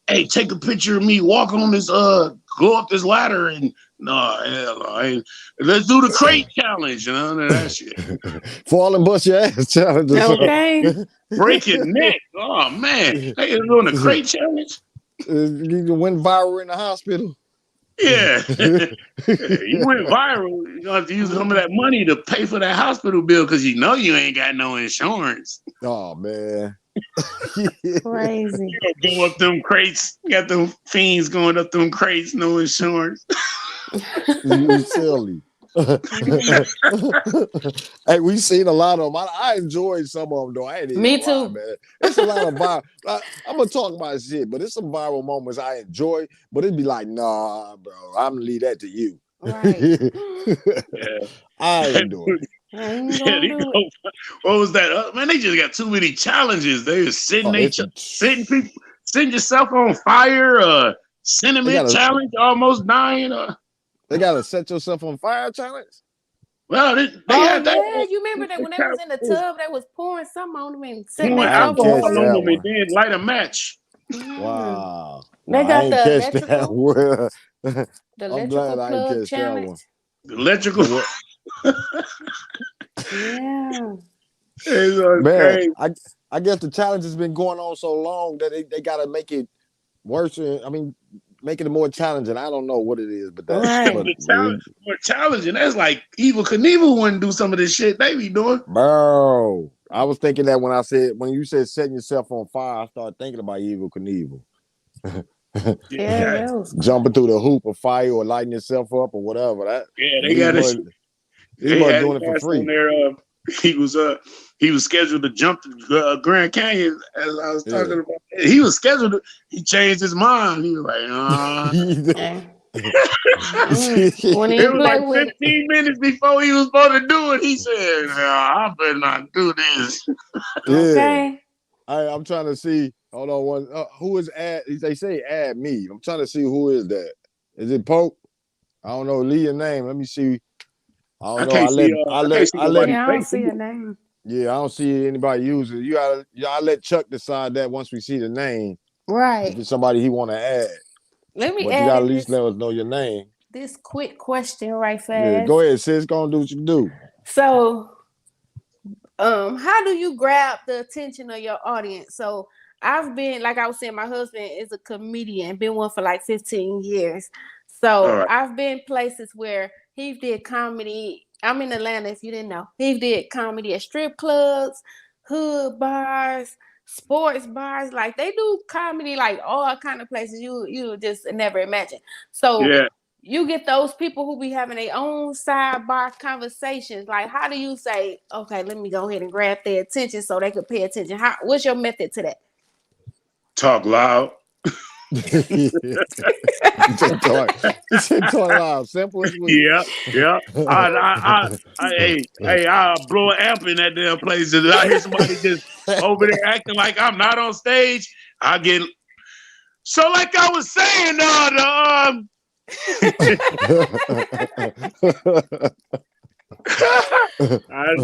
hey, take a picture of me walking on this go up this ladder and let's do the crate challenge, none of that shit. Fall and bust your ass challenge. Okay. Breaking neck. Oh man. They doing the crate challenge. You went viral in the hospital. Yeah. You went viral. You're gonna have to use some of that money to pay for that hospital bill because you know you ain't got no insurance. Oh man. Crazy. You go up them crates, got them fiends going up them crates, no insurance. You silly. Hey, we seen a lot of them. I enjoyed some of them though. Me too. Lie, man. It's a lot of viral. I'm gonna talk about shit, but it's some viral moments I enjoy. But it'd be like, nah, bro, I'm gonna leave that to you. Right. I ain't doing it. What was that? Man, they just got too many challenges. They were setting yourself on fire. Sentiment challenge, almost dying. They gotta set yourself on fire challenge. Well, they had that. You remember that when they was in the tub, they was pouring something on them and setting pouring alcohol on them and then light a match. Wow. They got the electrical. The electrical plug challenge. The electrical. Yeah. Man, I guess the challenge has been going on so long that they gotta make it worse. Making it more challenging. I don't know what it is, but that's more challenging. That's like Evel Knievel wouldn't do some of this shit they be doing. Bro, I was thinking that when you said setting yourself on fire, I started thinking about Evel Knievel. Yeah, that was cool. Jumping through the hoop of fire or lighting yourself up or whatever. That they got this. These boys doing it for free. On there, he was scheduled to jump the Grand Canyon, as I was talking about. He was scheduled to. He changed his mind. He was like, it was like 15 minutes before he was supposed to do it. He said, I better not do this. Okay. I'm trying to see. Hold on, who is add? They say add me. I'm trying to see who is that. Is it Poke? I don't know. Leave your name. Let me see. I don't know. I don't see a name. Yeah, I don't see anybody use it. Y'all let Chuck decide that once we see the name. Right. If it's somebody he want to add. Let me but add. You gotta at least let us know your name. This quick question right fast. Yeah, go ahead, sis. Go and do what you do. So, how do you grab the attention of your audience? So I've been, like I was saying, my husband is a comedian, been one for like 15 years. So I've been places where he did comedy. I'm in Atlanta, if you didn't know. He did comedy at strip clubs, hood bars, sports bars. Like they do comedy like all kind of places you just never imagine. So you get those people who be having their own sidebar conversations. Like, how do you say, okay, let me go ahead and grab their attention so they could pay attention? What's your method to that? Talk loud. You said talk loud. Simple as we. Yeah. I'll blow an amp in that damn place. And I hear somebody just over there acting like I'm not on stage. I get so like I was saying, I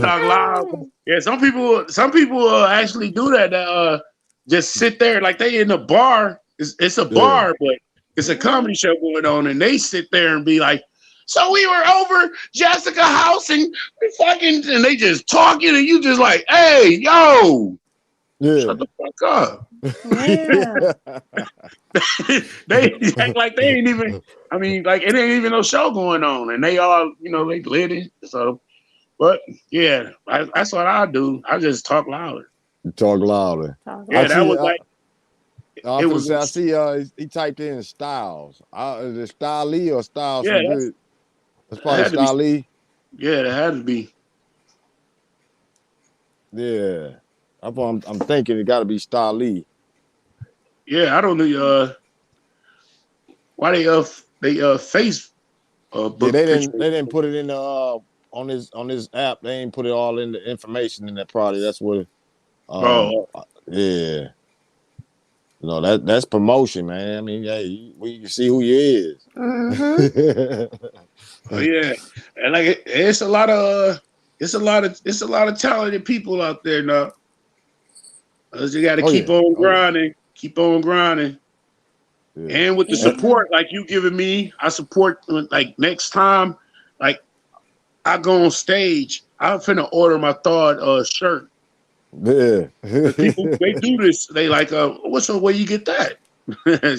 talk loud. Yeah, some people actually do that. Just sit there like they in a bar. It's a bar, but it's a comedy show going on, and they sit there and be like, "So we were over Jessica House, and and they just talking, and you just like, hey, yo, shut the fuck up." Yeah. They act like they ain't even. I mean, like it ain't even no show going on, and they all, they lit it. So, but yeah, that's what I do. I just talk louder. You talk louder. Yeah, that was like. I see. He typed in Styles. Is it Styley or Styles? Yeah, that's probably Styley. Yeah, that had to be. Yeah, I'm thinking it got to be Styley. Yeah, I don't know. Why they face. They didn't put it in the on this app. They ain't put it all in the information in that probably. That's what. Yeah. No, that's promotion, man. I mean, hey, you see who you is. Oh yeah, and like it's a lot of talented people out there now. You got to keep on grinding, Yeah. And with the support like you giving me, I support. Like next time, like I go on stage, I'm finna order my Thawed shirt. Yeah. People, they do this. They like, what's the way you get that?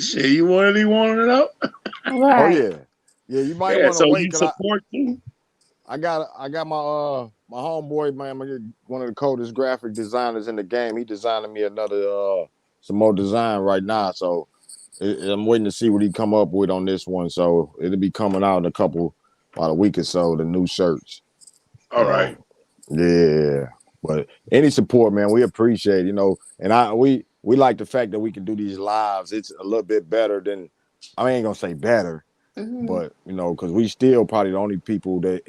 Shit, you really want to know? Right. Oh yeah, yeah. You might want to wait. You support too. I got my my homeboy, man, one of the coldest graphic designers in the game. He designing me another some more design right now. So I'm waiting to see what he come up with on this one. So it'll be coming out in about a week or so. The new shirts. All right. Yeah. But any support, man, we appreciate, and we like the fact that we can do these lives. It's a little bit better than, I ain't gonna say better, but because we still probably the only people that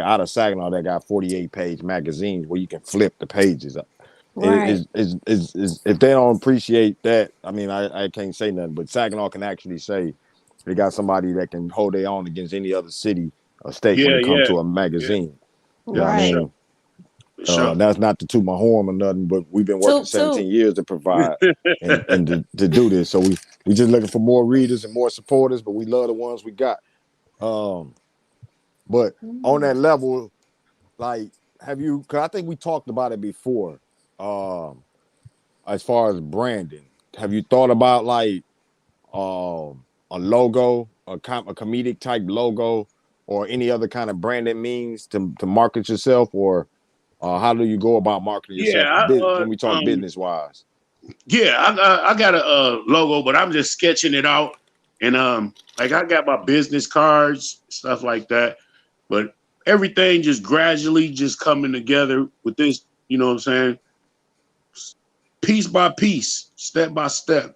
out of Saginaw that got 48-page magazines where you can flip the pages up. Right. If they don't appreciate that, I mean, I can't say nothing, but Saginaw can actually say they got somebody that can hold their own against any other city or state when it comes to a magazine. Yeah. You know what I mean? Sure. That's not to toot my horn or nothing, but we've been working 17 years to provide and to do this. So we just looking for more readers and more supporters, but we love the ones we got. But on that level, like, because I think we talked about it before, as far as branding, have you thought about like a logo, a comedic type logo, or any other kind of branding means to market yourself, or how do you go about marketing yourself when we talk business wise? Yeah, I got a logo, but I'm just sketching it out, and like I got my business cards, stuff like that. But everything just gradually just coming together with this. You know what I'm saying? Piece by piece, step by step.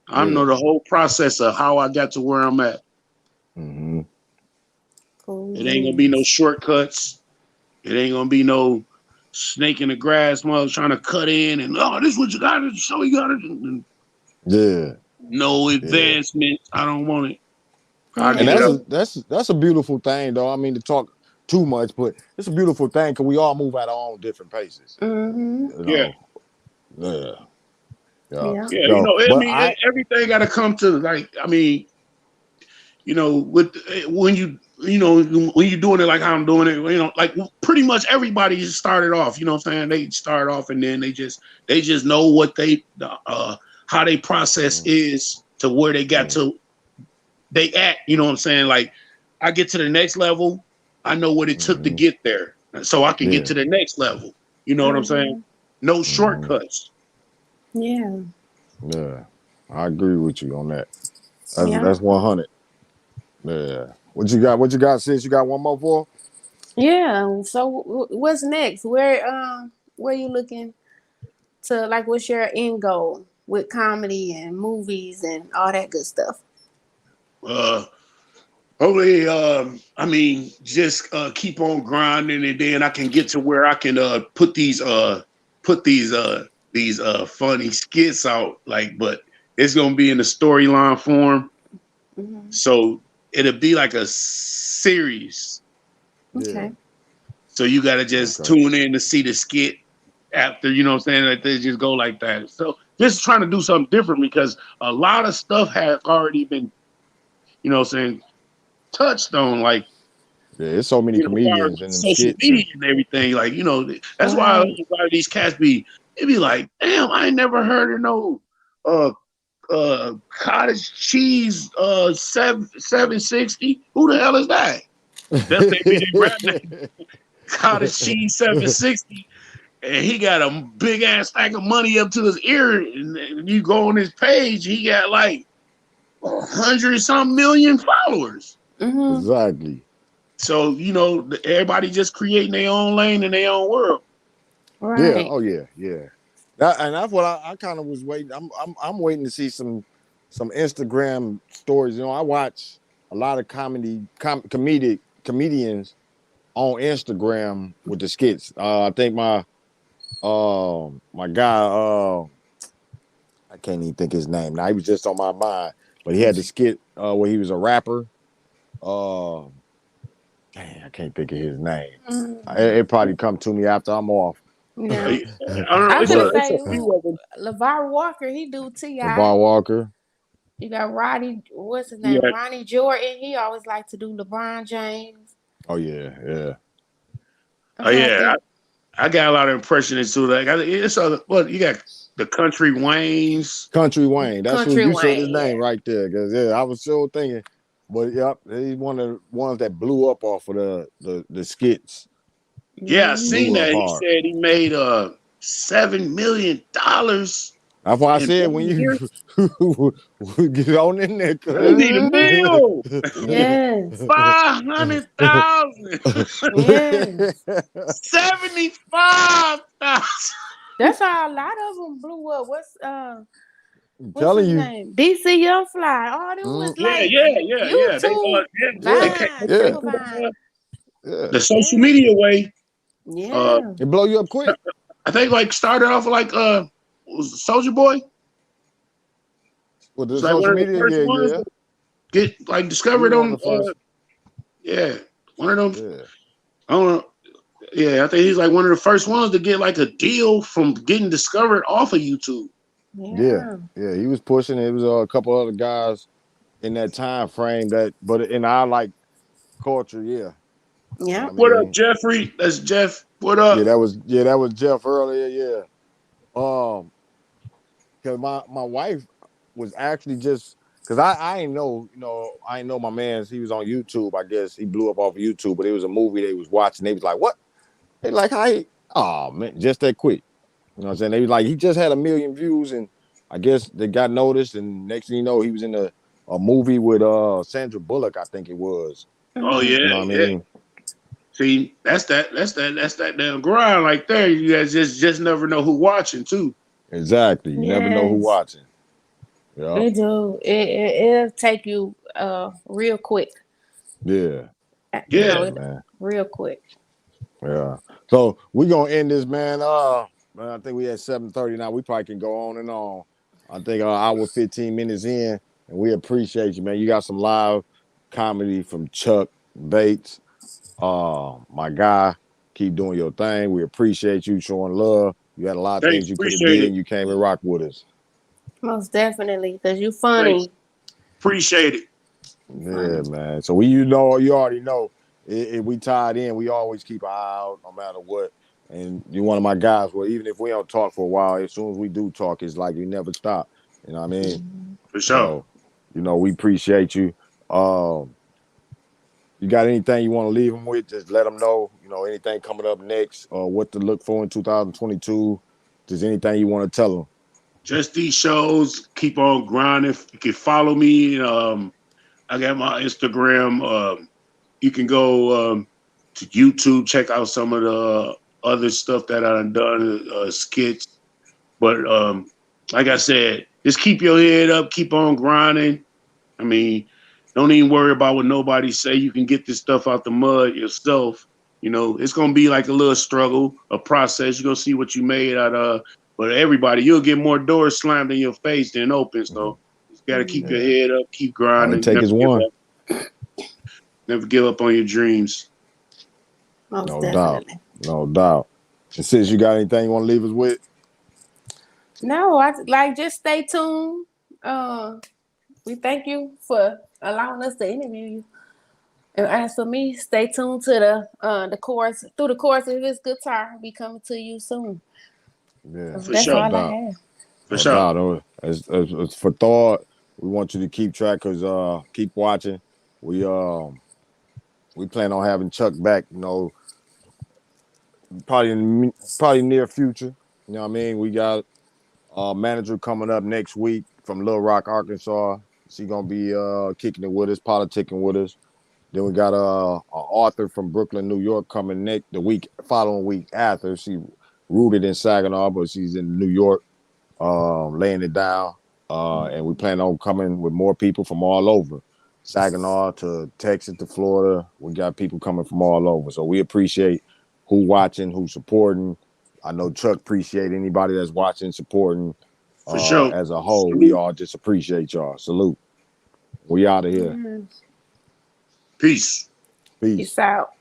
I know the whole process of how I got to where I'm at. Mm-hmm. Cool. It ain't gonna be no shortcuts. It ain't gonna be no snake in the grass, mother trying to cut in and this is what you got to show you got to. Yeah. No advancement. I don't want it. I And get it up. that's a beautiful thing, though. I mean, to talk too much, but it's a beautiful thing because we all move at our own different paces. Mm-hmm. You Yeah. know, yeah, yeah, Yeah. Yeah, yo. I But mean, everything got to come to I mean, with when when you're doing it like how I'm doing it, like pretty much everybody just started off. You know what I'm saying? They start off and then they just know what how they process is to where they got to they at. You know what I'm saying? Like I get to the next level, I know what it took to get there, so I can get to the next level. You know what I'm saying? No shortcuts. Yeah. yeah, I agree with you on that. Yeah. That's 100. Yeah. What you got? What you got, sis? You got one more for? Yeah. So what's next? Where you looking to, like, what's your end goal with comedy and movies and all that good stuff? Hopefully, I mean, just keep on grinding, and then I can get to where I can put these funny skits out. Like, but it's gonna be in the storyline form, so it'll be like a series. Okay. So you got to just tune in to see the skit after. You know what I'm saying? Like they just go like that. So just trying to do something different because a lot of stuff has already been, you know what I'm saying, touched on, like there's so many comedians in them social skits media and everything. Like, that's why a lot of these cats they be like, damn, I ain't never heard of no cottage cheese 760. Who the hell is that? That's their rap name. Cottage cheese 760. And he got a big ass stack of money up to his ear. And you go on his page, he got like 100-some million followers. Exactly. So, everybody just creating their own lane in their own world. Right. Yeah. Oh yeah. Yeah. And that's what I kind of was waiting. I'm waiting to see some Instagram stories. I watch a lot of comedians on Instagram with the skits. I think my guy, I can't even think his name now. He was just on my mind, but he had the skit where he was a rapper. Dang, I can't think of his name. It probably come to me after I'm off. Yeah. I don't know. I was gonna say It's a few of them. LeVar Walker, he do T.I. LeVar Walker. You got what's his name? Yeah. Ronnie Jordan. He always like to do LeBron James. Oh yeah, yeah. Oh yeah. I got a lot of impressionists too. Like it's you got the Country Waynes. Country Wayne. That's Country who you said his Wayne, name right there. Because I was still thinking, but yep, he's one of the ones that blew up off of the skits. Yeah, I seen that. He Hard. said he made $7 million. That's why I said when you get on in there, you need a meal. Yes. 500,000. Yes. 75,000. That's how a lot of them blew up. What's telling his you. name? DC Young Fly. Oh, them was like YouTube The social media way. It blow you up quick. I think started off like was Soldier Boy. With the social media, yeah. Get discovered on one of them. Yeah. I don't know. Yeah, I think he's like one of the first ones to get like a deal from getting discovered off of YouTube. Yeah. He was pushing. It was a couple other guys in that time frame but in our culture, yeah. Yeah. What up, Jeffrey? That's Jeff. What up? Yeah, that was Jeff earlier. Yeah. Because my wife was actually just because I ain't know, I ain't know my man's. He was on YouTube. I guess he blew up off of YouTube, but it was a movie they was watching. They was like, "What?" They like, "How?" Oh man, just that quick. You know what I'm saying? They was like, he just had 1 million views, and I guess they got noticed, and next thing you know, he was in a movie with Sandra Bullock, I think it was. Oh Mhm. yeah, You know what I yeah. mean? See, that's that damn grind right there. You guys just never know who watching too. Exactly. You never know who Yes, watching. Yeah. it do. It'll take you real quick. Yeah. You Yeah, know, Yeah, it man. real quick. Yeah. So we're gonna end this, man. Man, I think we at 7:30 now. We probably can go on and on. I think hour 15 minutes in, and we appreciate you, man. You got some live comedy from Chuck Bates. My guy, keep doing your thing. We appreciate you showing love. You had a lot of thanks, things you could have appreciate did, it. and you came and rock with us. Most definitely, because you Thanks, funny. appreciate it. You Yeah, funny. man. So you already know, if we tied in, we always keep an eye out no matter what. And you're one of my guys. Well, even if we don't talk for a while, as soon as we do talk, it's like you never stop. You know what I mean? Mhm. For sure. So, we appreciate you. You got anything you want to leave them with? Just let them know. Anything coming up next, or what to look for in 2022. Just anything you want to tell them. Just these shows, keep on grinding. You can follow me. I got my Instagram. You can go to YouTube, check out some of the other stuff that I've done, skits. But like I said, just keep your head up, keep on grinding. I mean, don't even worry about what nobody say. You can get this stuff out the mud yourself. It's gonna be like a little struggle, a process. You're gonna see what you made out of. But everybody, you'll get more doors slammed in your face than open. Mhm. So you just gotta keep your Yeah. head up, keep All it grinding, take never is give one. up. Never give up on your dreams. Most No doubt. definitely. No doubt. And since you got anything you want to leave us with? No, I like just stay tuned. Uh, we thank you for allowing us to interview you. And as for me, stay tuned to the course. Through the course of this guitar, will be coming to you soon. Yeah, So For that's no sure. all I doubt. have. For No sure. doubt. As for Thawed, we want you to keep track, because keep watching. We plan on having Chuck back, probably near future. You know what I mean? We got manager coming up next week from Little Rock, Arkansas. She gonna be kicking it with us, politicking with us. Then we got a author from Brooklyn, New York, coming next the week following week after. She rooted in Saginaw, but she's in New York, laying it down. And we plan on coming with more people from all over, Saginaw to Texas to Florida. We got people coming from all over. So we appreciate who watching, who supporting. I know Chuck appreciate anybody that's watching, supporting. For sure. As a whole, we Salute. all just appreciate y'all. Salute. We out of here. Mhm. Peace. Peace. Peace out.